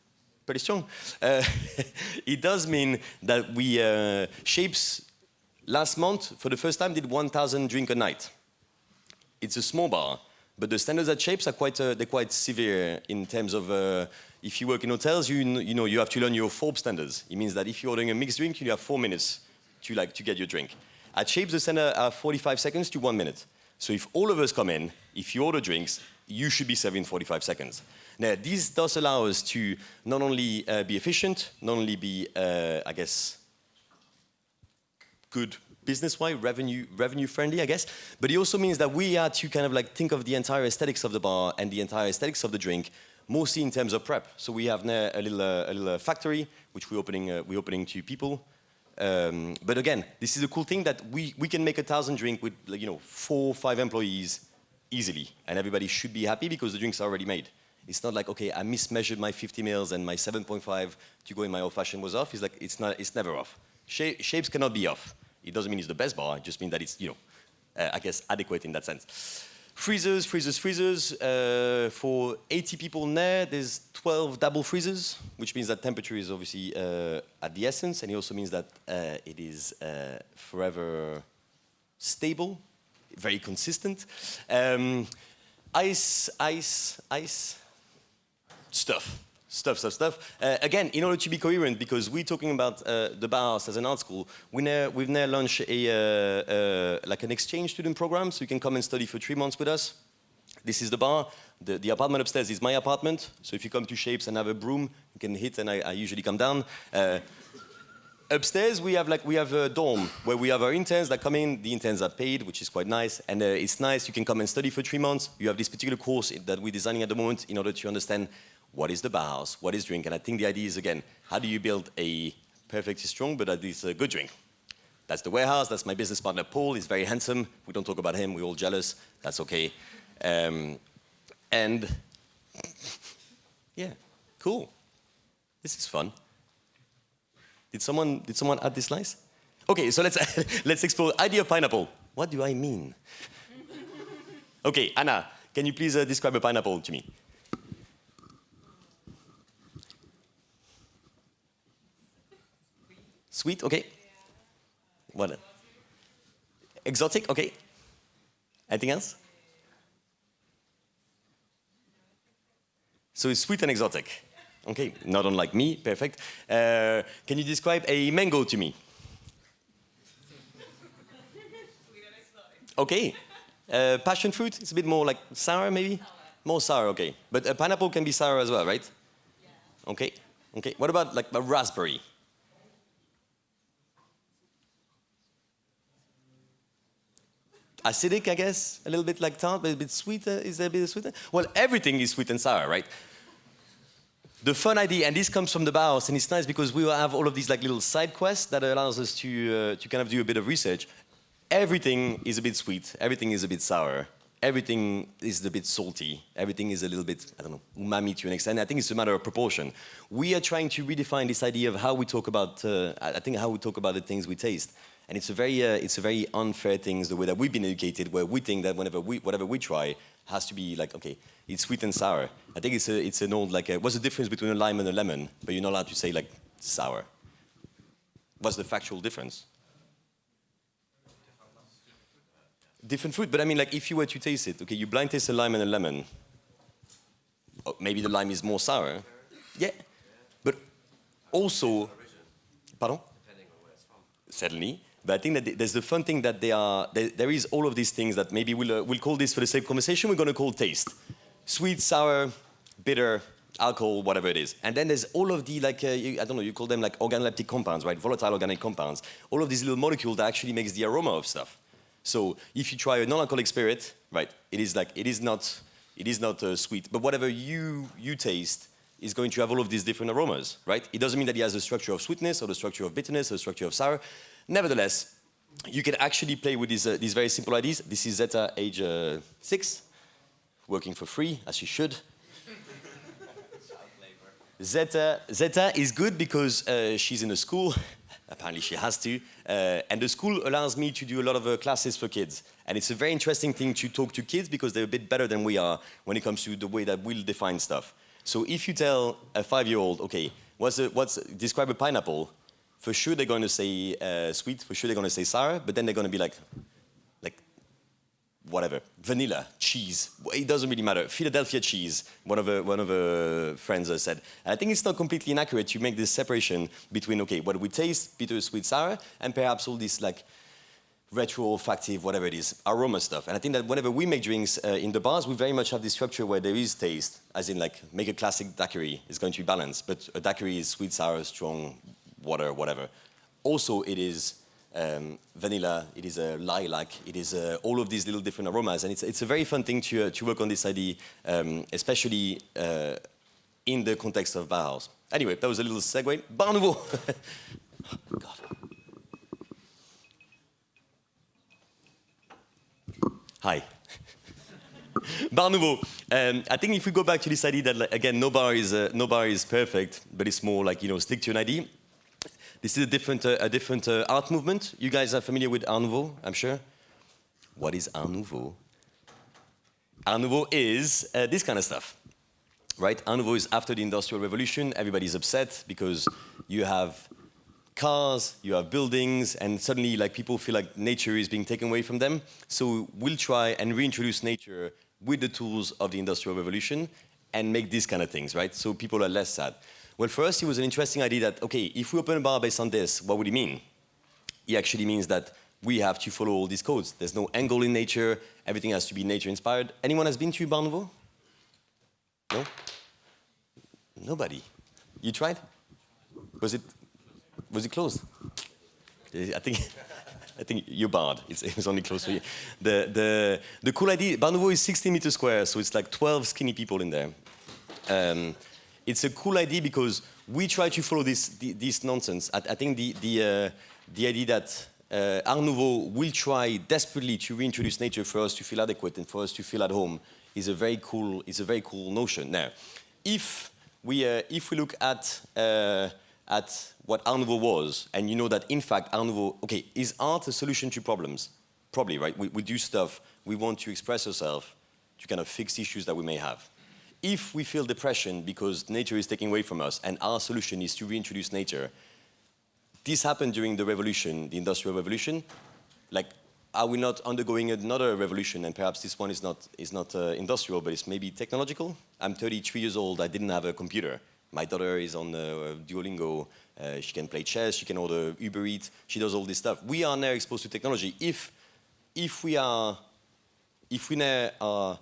Pretty strong. It does mean that we Shapes last month for the first time did 1,000 drink a night. It's a small bar. But the standards at Shapes are they're quite severe in terms of if you work in hotels, you know you have to learn your Forbes standards. It means that if you're ordering a mixed drink, you have 4 minutes to get your drink. At Shapes, the standard are 45 seconds to 1 minute. So if all of us come in, if you order drinks, you should be serving 45 seconds. Now, this does allow us to not only be efficient, not only be, I guess, good business-wise, revenue friendly, I guess. But it also means that we had to kind of like think of the entire aesthetics of the bar and the entire aesthetics of the drink, mostly in terms of prep. So we have now a little factory, which we're opening to people. But again, this is a cool thing that we can make 1,000 drink with 4 or 5 employees easily, and everybody should be happy because the drinks are already made. It's not like, okay, I mismeasured my 50 mils and my 7.5 to go in my old-fashioned was off. It's like, it's never off. Shapes cannot be off. It doesn't mean it's the best bar, it just means that it's, I guess, adequate in that sense. Freezers. For 80 people there, there's 12 double freezers, which means that temperature is obviously at the essence, and it also means that it is forever stable, very consistent. Ice. Stuff. Again, in order to be coherent, because we're talking about the Bauhaus as an art school, we've now launched like an exchange student program, so you can come and study for 3 months with us. This is the bar. The apartment upstairs is my apartment, so if you come to Shapes and have a broom, you can hit, and I usually come down. Upstairs, we have a dorm where we have our interns that come in. The interns are paid, which is quite nice, and it's nice. You can come and study for 3 months. You have this particular course that we're designing at the moment in order to understand what is the Bauhaus, what is drink, and I think the idea is, again, how do you build a perfectly strong but at least a good drink? That's the warehouse, that's my business partner Paul, he's very handsome, we don't talk about him, we're all jealous, that's okay. And yeah, cool. This is fun. Did someone add this slice? Okay, so let's explore idea of pineapple. What do I mean? Okay, Anna, can you please describe a pineapple to me? Sweet, okay. What? Exotic, okay. Anything else? So it's sweet and exotic. Okay, not unlike me, perfect. Can you describe a mango to me? Sweet and exotic. Okay. Passion fruit, it's a bit more like sour maybe? Sour. More sour, okay. But a pineapple can be sour as well, right? Yeah. Okay. What about like a raspberry? Acidic, I guess, a little bit like tart, but a bit sweeter. Is there a bit sweeter? Well, everything is sweet and sour, right? The fun idea, and this comes from the Bauhaus, and it's nice because we will have all of these like little side quests that allows us to kind of do a bit of research. Everything is a bit sweet, everything is a bit sour, everything is a bit salty, everything is a little bit, I don't know, umami to an extent. I think it's a matter of proportion. We are trying to redefine this idea of how we talk about, I think how we talk about the things we taste. And it's a very unfair thing, the way that we've been educated, where we think that whatever we try has to be like, okay, it's sweet and sour. I think it's an old, like, what's the difference between a lime and a lemon? But you're not allowed to say, like, sour. What's the factual difference? Different fruit, but I mean, like, if you were to taste it, okay, you blind taste a lime and a lemon. Oh, maybe the lime is more sour. Yeah, but also, pardon? Certainly, but I think that there's the fun thing that there is all of these things that maybe we'll call this for the sake of conversation, we're going to call taste. Sweet, sour, bitter, alcohol, whatever it is. And then there's all of the, like, I don't know, you call them like organoleptic compounds, right? Volatile organic compounds. All of these little molecules that actually makes the aroma of stuff. So if you try a non-alcoholic spirit, right, it is not sweet, but whatever you taste is going to have all of these different aromas, right? It doesn't mean that it has the structure of sweetness or the structure of bitterness or the structure of sour. Nevertheless, you can actually play with these very simple ideas. This is Zeta, age 6, working for free, as she should. Zeta is good because she's in a school. Apparently she has to. And the school allows me to do a lot of classes for kids. And it's a very interesting thing to talk to kids because they're a bit better than we are when it comes to the way that we'll define stuff. So if you tell a 5-year-old, okay, describe a pineapple, for sure they're going to say sweet, for sure they're going to say sour, but then they're going to be like whatever, vanilla, cheese, it doesn't really matter. Philadelphia cheese, one of the friends said. And I think it's not completely inaccurate to make this separation between, okay, what we taste, bitter, sweet, sour, and perhaps all this like retro-olfactive, whatever it is, aroma stuff. And I think that whenever we make drinks in the bars, we very much have this structure where there is taste, as in like make a classic daiquiri, it's going to be balanced, but a daiquiri is sweet, sour, strong, water, whatever. Also, it is vanilla, it is lilac, it is all of these little different aromas, and it's a very fun thing to work on this idea, especially in the context of Bauhaus. Anyway, that was a little segue. Bar Nouveau. God. Hi. Bar Nouveau. I think if we go back to this idea that, like, again, no bar is perfect, but it's more like, you know, stick to an idea. This is a different art movement. You guys are familiar with Art Nouveau, I'm sure. What is Art Nouveau? Art Nouveau is this kind of stuff, right? Art Nouveau is after the Industrial Revolution. Everybody's upset because you have cars, you have buildings, and suddenly like people feel like nature is being taken away from them. So we'll try and reintroduce nature with the tools of the Industrial Revolution and make these kind of things, right? So people are less sad. Well, for us, it was an interesting idea that, okay, if we open a bar based on this, what would it mean? It actually means that we have to follow all these codes. There's no angle in nature. Everything has to be nature-inspired. Anyone has been to Bar Nouveau? No? Nobody. You tried? Was it closed? I think you're barred. It was only closed for you. The cool idea, Bar Nouveau is 60 meters square, so it's like 12 skinny people in there. It's a cool idea because we try to follow this nonsense. I think the idea that Art Nouveau will try desperately to reintroduce nature for us to feel adequate and for us to feel at home is a very cool notion. Now, if we look at what Art Nouveau was, and you know that in fact Art Nouveau, okay, is art a solution to problems? Probably, right? We do stuff, we want to express ourselves to kind of fix issues that we may have. If we feel depression because nature is taking away from us and our solution is to reintroduce nature, this happened during the revolution, the Industrial Revolution. Like, are we not undergoing another revolution? And perhaps this one is not industrial, but it's maybe technological. I'm 33 years old, I didn't have a computer. My daughter is on Duolingo, she can play chess, she can order Uber Eats, she does all this stuff. We are now exposed to technology. If we now are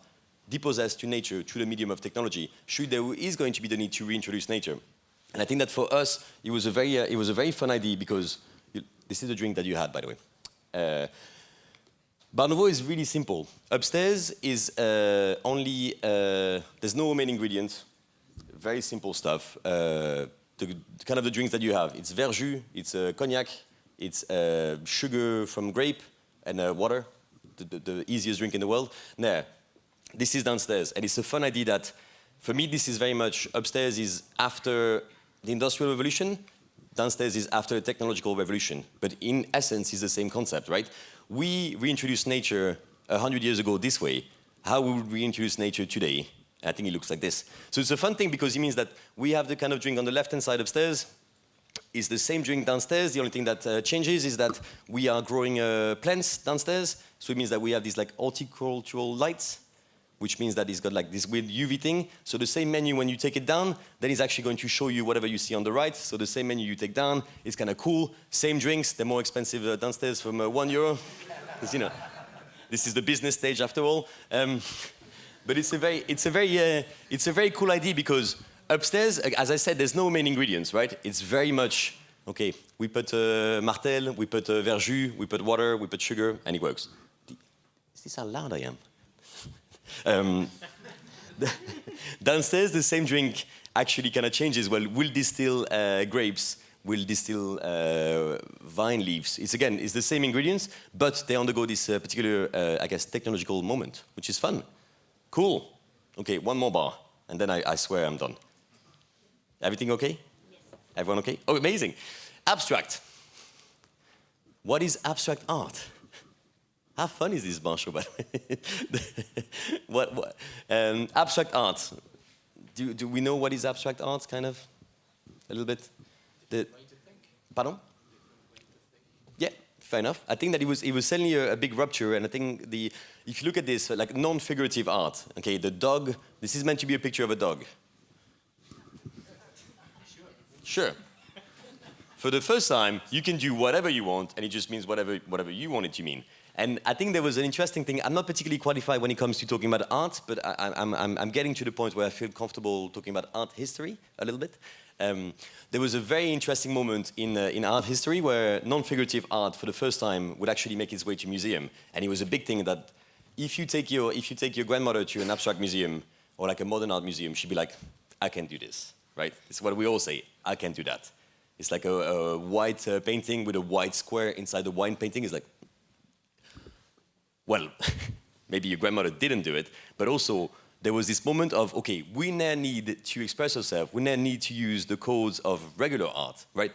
depossessed to nature through the medium of technology, there is going to be the need to reintroduce nature. And I think that for us, it was a very fun idea because this is the drink that you had, by the way. Bar Nouveau is really simple. Upstairs is there's no main ingredient, very simple stuff. The kind of the drinks that you have. It's verjus, it's cognac, it's sugar from grape and water, the easiest drink in the world. Now, this is downstairs, and it's a fun idea that, for me, this is very much, upstairs is after the Industrial Revolution, downstairs is after the technological revolution. But in essence, it's the same concept, right? We reintroduced nature 100 years ago this way. How would we reintroduce nature today? I think it looks like this. So it's a fun thing because it means that we have the kind of drink on the left-hand side upstairs. It's the same drink downstairs. The only thing that changes is that we are growing plants downstairs. So it means that we have these like horticultural lights, which means that it's got like this weird UV thing. So the same menu, when you take it down, then it's actually going to show you whatever you see on the right. So the same menu you take down, it's kind of cool. Same drinks, they're more expensive downstairs from €1. Because, you know, this is the business stage after all. But it's a very cool idea because upstairs, as I said, there's no main ingredients, right? It's very much, okay, we put martel, we put verjus, we put water, we put sugar, and it works. Is this how loud I am? Downstairs, the same drink actually kind of changes. Well, we'll distill grapes, will distill vine leaves. It's the same ingredients, but they undergo this particular, I guess, technological moment, which is fun. Cool. Okay, one more bar, and then I swear I'm done. Everything okay? Yes. Everyone okay? Oh, amazing. Abstract. What is abstract art? How fun is this bar show, by the way? Abstract art. Do we know what is abstract art, kind of? A little bit? Pardon? Yeah, fair enough. I think that it was certainly a big rupture, and I think if you look at this, like non-figurative art, okay, the dog, this is meant to be a picture of a dog. Sure. For the first time, you can do whatever you want, and it just means whatever you want it to mean. And I think there was an interesting thing. I'm not particularly qualified when it comes to talking about art, but I'm getting to the point where I feel comfortable talking about art history a little bit. There was a very interesting moment in art history where non-figurative art, for the first time, would actually make its way to museum. And it was a big thing that if you take your grandmother to an abstract museum or like a modern art museum, she'd be like, I can't do this, right? It's what we all say. I can't do that. It's like a white painting with a white square inside the white painting. It's like, well, maybe your grandmother didn't do it, but also there was this moment of, okay, we now need to express ourselves. We now need to use the codes of regular art, right?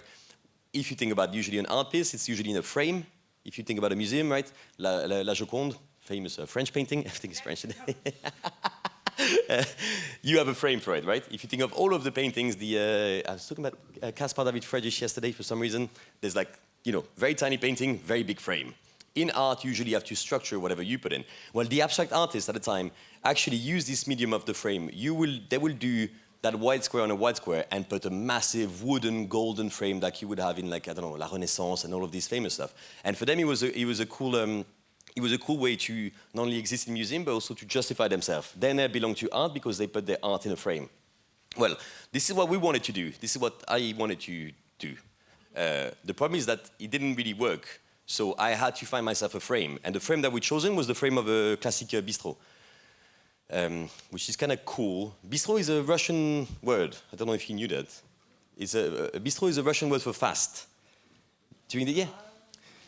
If you think about usually an art piece, it's usually in a frame. If you think about a museum, right? La Joconde, famous French painting. Everything is French today. You have a frame for it, right? If you think of all of the paintings, I was talking about Caspar David Friedrich yesterday for some reason. There's like, very tiny painting, very big frame. In art, usually you have to structure whatever you put in. Well, the abstract artists at the time actually use this medium of the frame. They will do that white square on a white square and put a massive wooden golden frame like you would have in, like, I don't know, La Renaissance and all of this famous stuff. And for them, it was a cool way to not only exist in a museum, but also to justify themselves. They belong to art because they put their art in a frame. Well, this is what we wanted to do. This is what I wanted to do. The problem is that it didn't really work. So I had to find myself a frame. And the frame that we chosen was the frame of a classic bistro, which is kind of cool. Bistro is a Russian word. I don't know if you knew that. Bistro is a Russian word for fast. During the year.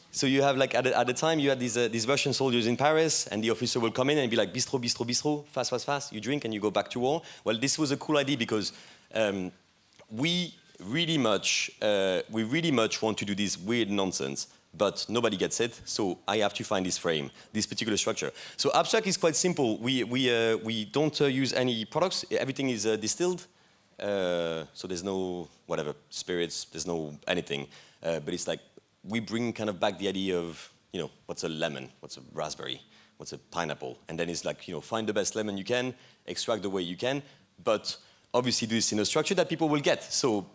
So you have, like, at the time, you had these Russian soldiers in Paris, and the officer will come in and be like, bistro, bistro, bistro, fast, fast, fast. You drink and you go back to war. Well, this was a cool idea because we really much want to do this weird nonsense, but nobody gets it, so I have to find this frame, this particular structure. So abstract is quite simple. We don't use any products. Everything is distilled, so there's no, spirits, there's no anything. But it's like, we bring kind of back the idea of, what's a lemon, what's a raspberry, what's a pineapple, and then it's like, find the best lemon you can, extract the way you can, but obviously do this in a structure that people will get. So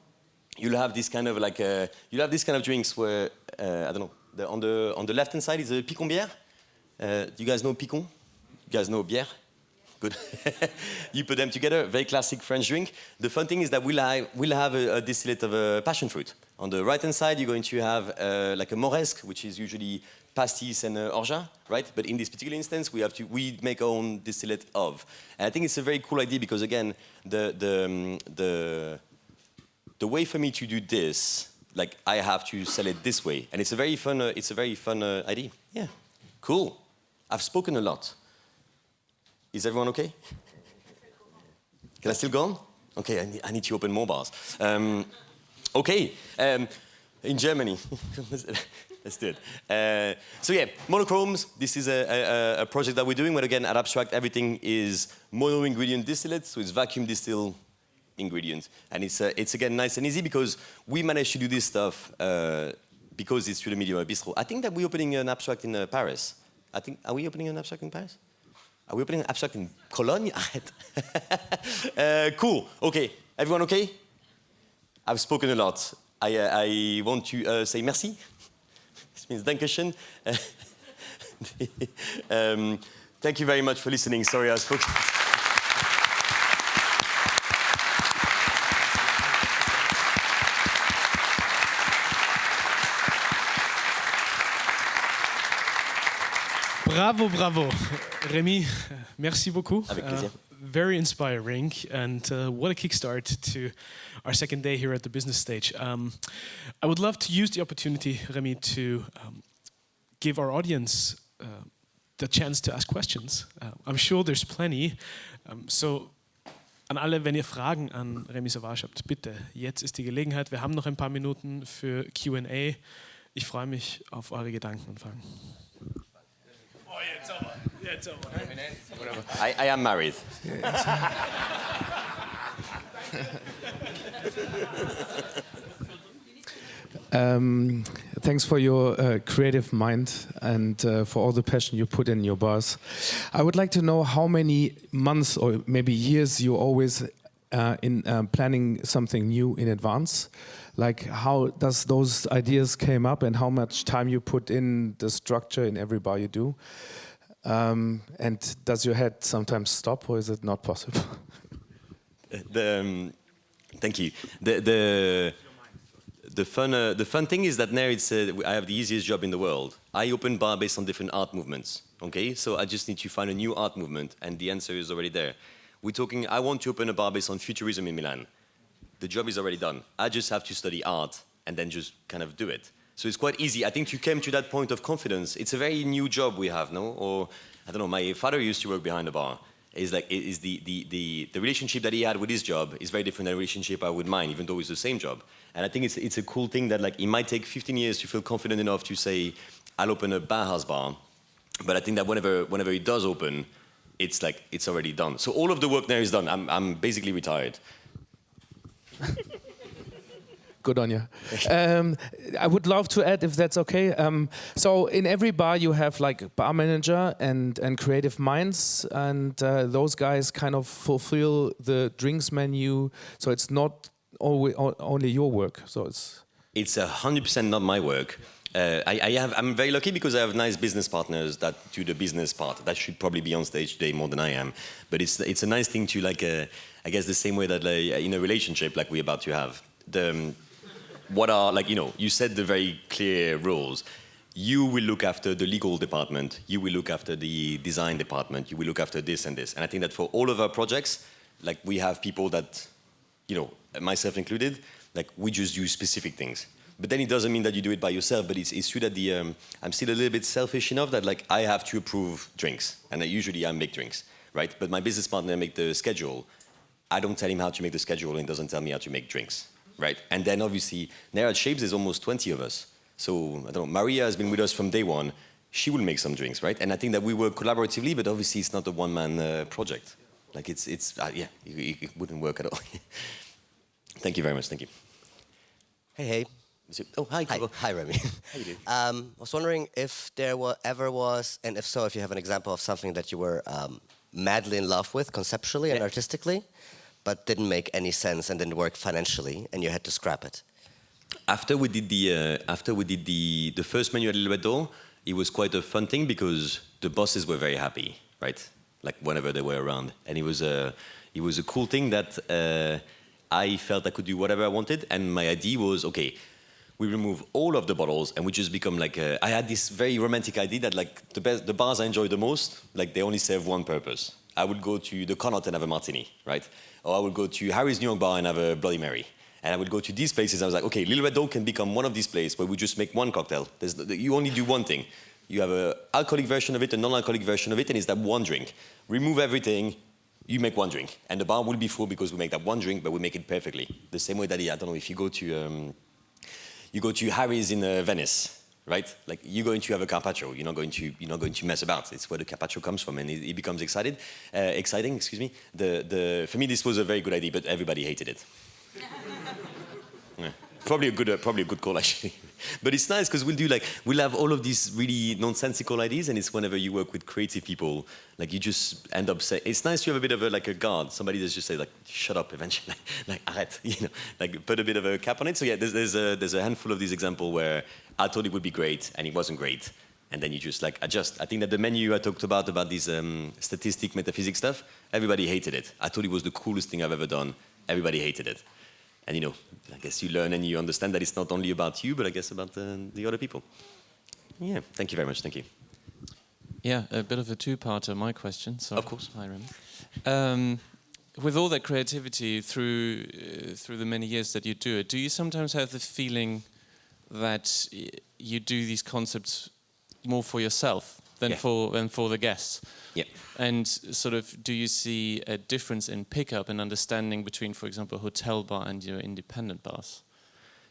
you'll have this kind of drinks where, I don't know, on the left-hand side is a picon bière. Do you guys know picon? You guys know bière? Good. You put them together, very classic French drink. The fun thing is that we'll have a distillate of passion fruit. On the right-hand side, you're going to have like a moresque, which is usually pastis and orgeat, right? But in this particular instance, we make our own distillate of. And I think it's a very cool idea because, again, the way for me to do this, like, I have to sell it this way, and it's a very fun idea. Yeah, cool. I've spoken a lot. Is everyone okay? Can I still go on? Okay, I need to open more bars. Okay, in Germany. Let's do it. So yeah, monochromes. This is a project that we're doing where, again, at Abstract, everything is mono-ingredient distillate, so it's vacuum distilled ingredient. And it's again, nice and easy because we managed to do this stuff because it's through the medium of bistro. I think that we're opening an Abstract in Paris. Are we opening an Abstract in Paris? Are we opening an Abstract in Cologne? Cool. Okay. Everyone okay? I've spoken a lot. I want to say merci. This means Dankeschön. Thank you very much for listening. Sorry, I spoke. Bravo, bravo. Rémi, merci beaucoup. Avec plaisir. very inspiring, and what a kickstart to our second day here at the business stage. I would love to use the opportunity, Remy, to give our audience the chance to ask questions. I'm sure there's plenty. So an alle, wenn ihr Fragen an Remy Savage habt, bitte, jetzt ist die Gelegenheit. Wir haben noch ein paar Minuten für Q&A. Ich freue mich auf eure Gedanken und Fragen. Oh, jetzt aber. I am married. Thanks for your creative mind and for all the passion you put in your bars. I would like to know how many months or maybe years you always in planning something new in advance. Like how does those ideas came up and how much time you put in the structure in every bar you do? And does your head sometimes stop or is it not possible? Thank you. The fun thing is that now I have the easiest job in the world. I open bar based on different art movements. Okay, so I just need to find a new art movement, and the answer is already there. We're talking. I want to open a bar based on futurism in Milan. The job is already done. I just have to study art and then just kind of do it. So it's quite easy. I think you came to that point of confidence. It's a very new job we have, no? Or I don't know. My father used to work behind a bar. The relationship that he had with his job is very different than the relationship I would mine, even though it's the same job. And I think it's a cool thing that like it might take 15 years to feel confident enough to say, I'll open a Bauhaus bar. But I think that whenever it does open, it's like it's already done. So all of the work there is done. I'm basically retired. Good on you. I would love to add, if that's okay. So in every bar you have like bar manager and creative minds, and those guys kind of fulfill the drinks menu. So it's not only your work. So it's 100% not my work. I'm very lucky because I have nice business partners that do the business part. That should probably be on stage today more than I am. But it's a nice thing to like, I guess the same way that like, in a relationship like we're about to have. What are, like, you know, you set the very clear rules. You will look after the legal department. You will look after the design department. You will look after this and this. And I think that for all of our projects, like we have people that, you know, myself included, like we just do specific things. But then it doesn't mean that you do it by yourself. But it's true that I'm still a little bit selfish enough that like I have to approve drinks. And usually I make drinks, right? But my business partner make the schedule. I don't tell him how to make the schedule and he doesn't tell me how to make drinks. Right, and then obviously now at Shapes there's almost 20 of us. So I don't know. Maria has been with us from day one. She will make some drinks, right? And I think that we work collaboratively, but obviously it's not a one-man project. Like yeah, it wouldn't work at all. Thank you very much. Thank you. Hey. Oh, hi. Hi, Remy. How you doing? I was wondering if there ever was, and if so, if you have an example of something that you were madly in love with conceptually and artistically, but didn't make any sense and didn't work financially, and you had to scrap it. After we did the first menu at Little Red Door, it was quite a fun thing because the bosses were very happy, right? Like whenever they were around, and it was a cool thing that I felt I could do whatever I wanted, and my idea was okay. We remove all of the bottles and we just become like I had this very romantic idea that like the bars I enjoy the most, like they only serve one purpose. I would go to the Connaught and have a martini, right? Or I would go to Harry's New York bar and have a Bloody Mary. And I would go to these places. I was like, okay, Little Red Dog can become one of these places where we just make one cocktail. You only do one thing. You have an alcoholic version of it, a non-alcoholic version of it, and it's that one drink. Remove everything, you make one drink. And the bar will be full because we make that one drink, but we make it perfectly. The same way that, I don't know, if you go to Harry's in Venice, right? Like you're going to have a carpaccio. You're not going to mess about. It's where the carpaccio comes from, and it becomes exciting. Excuse me. For me, this was a very good idea, but everybody hated it. Yeah. Probably a good call actually. But it's nice because we'll have all of these really nonsensical ideas, and it's whenever you work with creative people, like you just end up saying, it's nice to have a bit of a guard, somebody that's just say like, shut up eventually, like arrête, you know, like put a bit of a cap on it. So yeah, there's a handful of these examples where I thought it would be great and it wasn't great, and then you just like adjust. I think that the menu I talked about this statistic metaphysics stuff, everybody hated it. I thought it was the coolest thing I've ever done. Everybody hated it. And, you know, I guess you learn and you understand that it's not only about you, but I guess about the other people. Yeah, thank you very much. Thank you. Yeah, a bit of a two-parter, my question. So, Of course. Hi, Remy. With all that creativity through the many years that you do it, do you sometimes have the feeling that you do these concepts more for yourself than for the guests? Yeah. And sort of, do you see a difference in pickup and understanding between, for example, a hotel bar and your independent bars?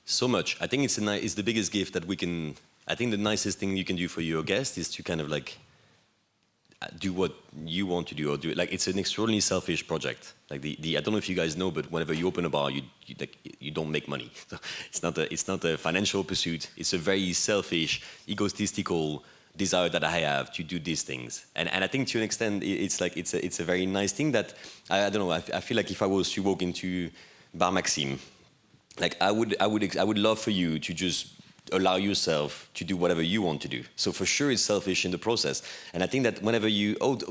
So much. I think it's the biggest gift that we can. I think the nicest thing you can do for your guest is to kind of like do what you want to do, or do it. Like, it's an extraordinarily selfish project. Like I don't know if you guys know, but whenever you open a bar, you don't make money. So it's not a financial pursuit. It's a very selfish, egotistical desire that I have to do these things. And I think to an extent, it's a very nice thing that I don't know. I feel like if I was to walk into Bar Maxime, like I would love for you to just allow yourself to do whatever you want to do. So for sure it's selfish in the process. And I think that whenever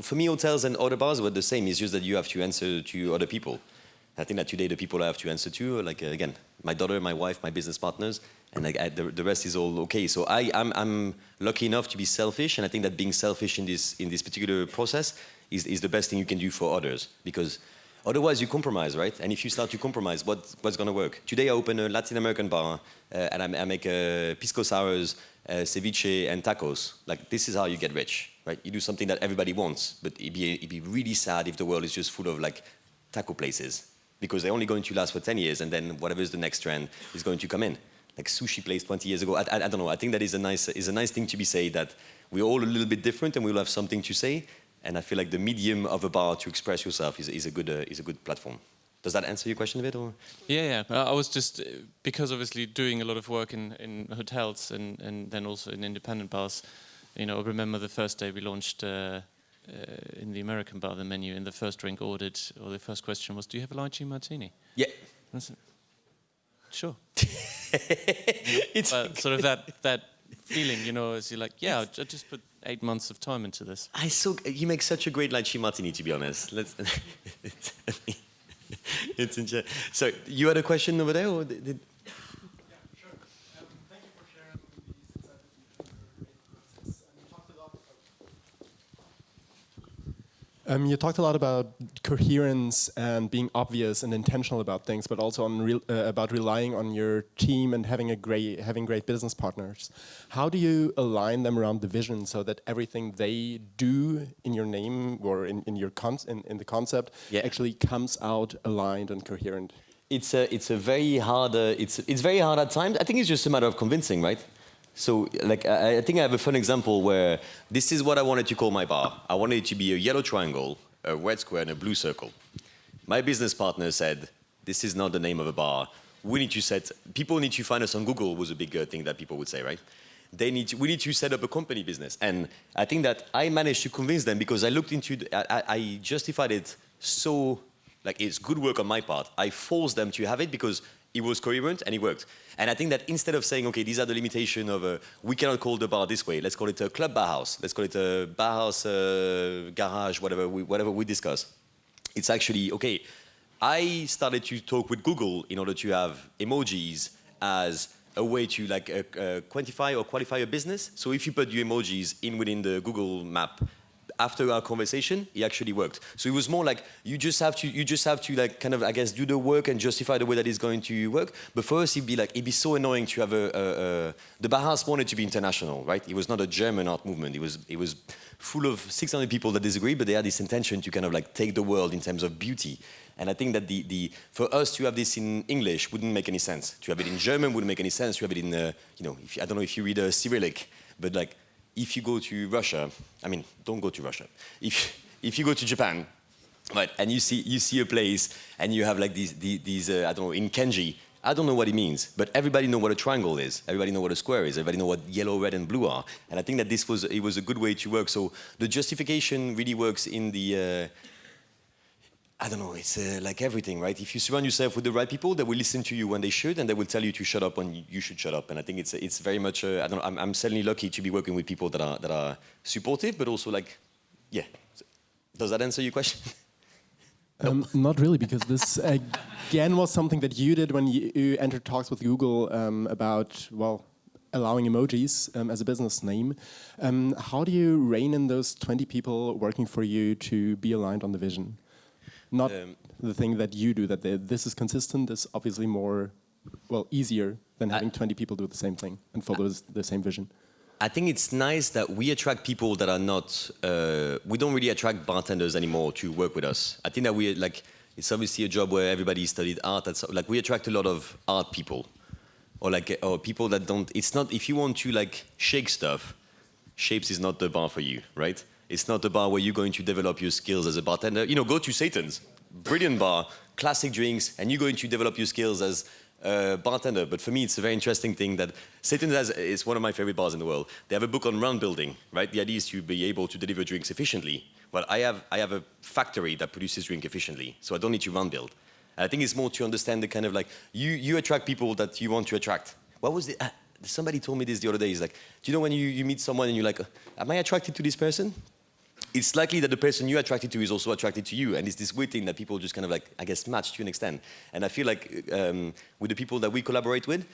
for me, hotels and other bars were the same. It's just that you have to answer to other people. I think that today the people I have to answer to are, like, again, my daughter, my wife, my business partners, and like the rest is all okay. So I'm lucky enough to be selfish, and I think that being selfish in this particular process is the best thing you can do for others, because otherwise you compromise, right? And if you start to compromise, what's going to work? Today I open a Latin American bar, and I make pisco sours, ceviche, and tacos. Like, this is how you get rich, right? You do something that everybody wants, but it'd be really sad if the world is just full of like taco places, because they're only going to last for 10 years, and then whatever is the next trend is going to come in. Like sushi place 20 years ago. I don't know. I think that is a nice thing to be said, that we're all a little bit different and we all have something to say. And I feel like the medium of a bar to express yourself is a good platform. Does that answer your question a bit? Or? Yeah. I was just, because obviously doing a lot of work in hotels and then also in independent bars, I remember the first day we launched in the American bar the menu, and the first drink ordered, or the first question was, do you have a lychee martini? Yeah. Sure. It's sort of that feeling, as you're like, I just put 8 months of time into this. You make such a great lychee martini, to be honest. So you had a question over there, or did? Yeah, sure. Thank you for sharing these insights with your process. You talked a lot about coherence and being obvious and intentional about things, but also about relying on your team and having great business partners. How do you align them around the vision so that everything they do in your name or in the concept actually comes out aligned and coherent? It's very hard at times. I think it's just a matter of convincing, right? So, like, I think I have a fun example where this is what I wanted to call my bar. I wanted it to be a yellow triangle, a red square, and a blue circle. My business partner said, this is not the name of a bar. People need to find us on Google, was a big thing that people would say, right? We need to set up a company business. And I think that I managed to convince them, because I looked into, I justified it so, like, it's good work on my part. I forced them to have it because it was coherent and it worked. And I think that instead of saying, okay, these are the limitations of, we cannot call the bar this way, let's call it a club bar house, let's call it a bar house garage, whatever we discuss. It's actually, okay, I started to talk with Google in order to have emojis as a way to like quantify or qualify a business. So if you put your emojis within the Google map, after our conversation, it actually worked. So it was more like you just have to like kind of, I guess, do the work and justify the way that it's going to work. But for us, it'd be so annoying to have the Bauhaus wanted to be international, right? It was not a German art movement. It was full of 600 people that disagree, but they had this intention to kind of like take the world in terms of beauty. And I think that for us to have this in English wouldn't make any sense. To have it in German wouldn't make any sense. To have it in, I don't know if you read Cyrillic, but like, if you go to Russia, I mean, don't go to Russia. If you go to Japan, right, and you see a place and you have like these I don't know, in kanji, I don't know what it means, but everybody know what a triangle is. Everybody know what a square is. Everybody know what yellow, red, and blue are. And I think that it was a good way to work. So the justification really works in the. I don't know, it's like everything, right? If you surround yourself with the right people, they will listen to you when they should, and they will tell you to shut up when you should shut up. And I think it's very much, I don't know, I'm certainly lucky to be working with people that are supportive, but also like, yeah. Does that answer your question? Not really, because this again was something that you did when you entered talks with Google about, well, allowing emojis as a business name. How do you rein in those 20 people working for you to be aligned on the vision? Not the thing that you do, that this is consistent, is obviously more, well, easier than having 20 people do the same thing and follow the same vision. I think it's nice that we attract people that are not, we don't really attract bartenders anymore to work with us. I think that we, like, it's obviously a job where everybody studied art. Like, we attract a lot of art people. Or people that don't, it's not, if you want to like shake stuff, Shapes is not the bar for you, right? It's not the bar where you're going to develop your skills as a bartender. You know, go to Satan's, brilliant bar, classic drinks, and you're going to develop your skills as a bartender. But for me, it's a very interesting thing that Satan's is one of my favorite bars in the world. They have a book on round building, right? The idea is to be able to deliver drinks efficiently. Well, I have a factory that produces drink efficiently, so I don't need to round build. And I think it's more to understand the kind of like, you attract people that you want to attract. What was the, somebody told me this the other day, is like, do you know when you meet someone and you're like, am I attracted to this person? It's likely that the person you're attracted to is also attracted to you. And it's this weird thing that people just kind of like, I guess, match to an extent. And I feel like with the people that we collaborate with,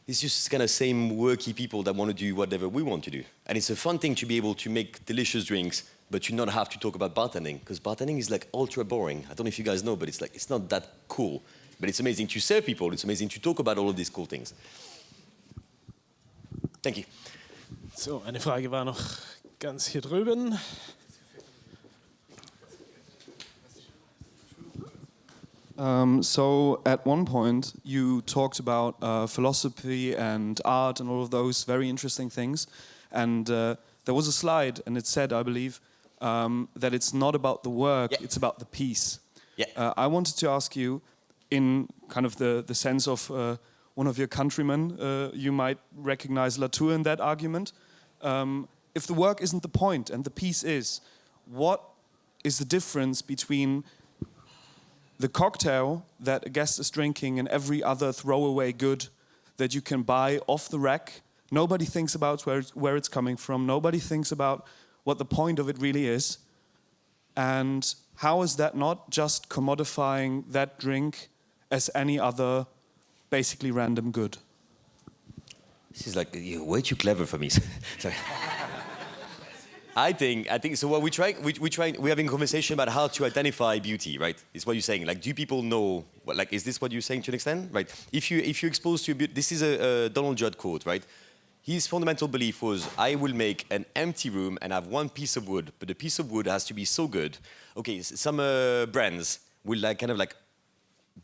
it's just kind of same worky people that want to do whatever we want to do. And it's a fun thing to be able to make delicious drinks, but you not have to talk about bartending, because bartending is like ultra boring. I don't know if you guys know, but it's like, it's not that cool. But it's amazing to serve people. It's amazing to talk about all of these cool things. Thank you. So, eine Frage war noch ganz hier drüben. So at one point you talked about philosophy and art and all of those very interesting things, and there was a slide and it said, I believe, that it's not about the work, it's about the piece. I wanted to ask you, in kind of the sense of one of your countrymen, you might recognize Latour in that argument. If the work isn't the point and the piece is, what is the difference between the cocktail that a guest is drinking and every other throwaway good that you can buy off the rack? Nobody thinks about where it's coming from. Nobody thinks about what the point of it really is. And how is that not just commodifying that drink as any other basically random good? This is like, you're way too clever for me. Sorry. I think so. What we're having a conversation about how to identify beauty, right? Is what you're saying. Like, do people know? Like, is this what you're saying to an extent, right? If you're exposed to beauty, this is a Donald Judd quote, right? His fundamental belief was, I will make an empty room and have one piece of wood, but the piece of wood has to be so good. Okay, some brands will like kind of like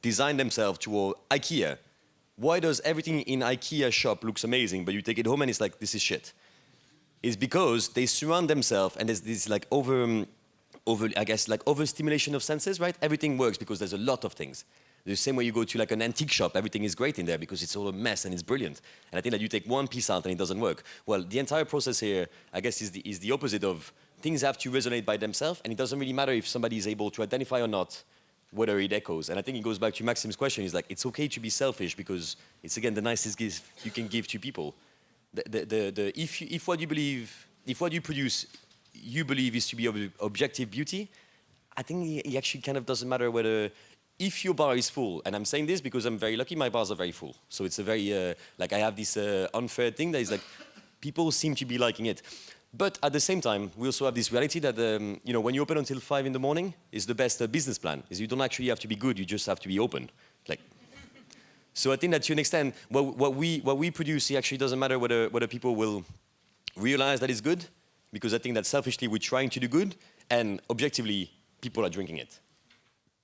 design themselves to IKEA. Why does everything in IKEA shop looks amazing, but you take it home and it's like, this is shit? It's because they surround themselves, and there's this like overstimulation of senses, right? Everything works because there's a lot of things. The same way you go to like an antique shop, everything is great in there because it's all a mess and it's brilliant. And I think that you take one piece out and it doesn't work. Well, the entire process here, I guess, is the opposite of things have to resonate by themselves, and it doesn't really matter if somebody is able to identify or not whether it echoes. And I think it goes back to Maxim's question, is like, it's okay to be selfish because it's, again, the nicest gift you can give to people. If what you produce, you believe is to be of objective beauty, I think it actually kind of doesn't matter whether, if your bar is full, and I'm saying this because I'm very lucky, my bars are very full. So it's a very, like I have this unfair thing that is like, people seem to be liking it. But at the same time, we also have this reality that, you know, when you open until 5 in the morning, is the best business plan. Is you don't actually have to be good, you just have to be open. Like, so I think that to an extent, what we produce, it actually doesn't matter whether people will realize that it's good, because I think that selfishly we're trying to do good, and objectively people are drinking it.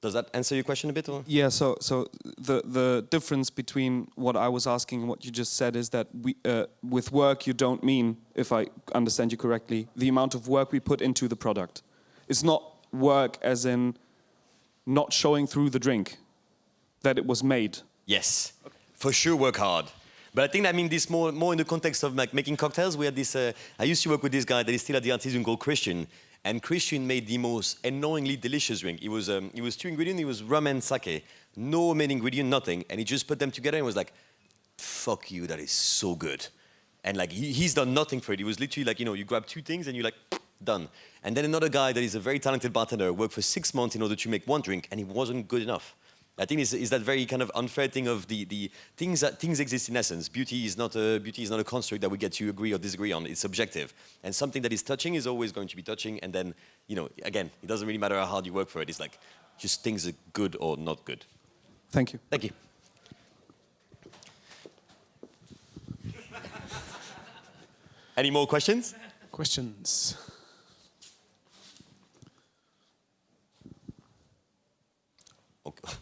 Does that answer your question a bit? Or? Yeah, so the difference between what I was asking and what you just said is that we, with work you don't mean, if I understand you correctly, the amount of work we put into the product. It's not work as in not showing through the drink, that it was made. Yes, okay. For sure work hard. But I think I mean this more in the context of like making cocktails. We had this, I used to work with this guy that is still at the Artisan called Christian. And Christian made the most annoyingly delicious drink. It was 2 ingredients, it was rum and sake. No main ingredient, nothing. And he just put them together and was like, fuck you, that is so good. And like, he's done nothing for it. It was literally like, you know, you grab 2 things and you're like, done. And then another guy that is a very talented bartender worked for 6 months in order to make one drink, and it wasn't good enough. I think is that very kind of unfair thing of the things that things exist in essence. Beauty is not a construct that we get to agree or disagree on. It's subjective, and something that is touching is always going to be touching. And then, again, it doesn't really matter how hard you work for it. It's like just things are good or not good. Thank you. Thank you. Any more questions? Questions? Okay.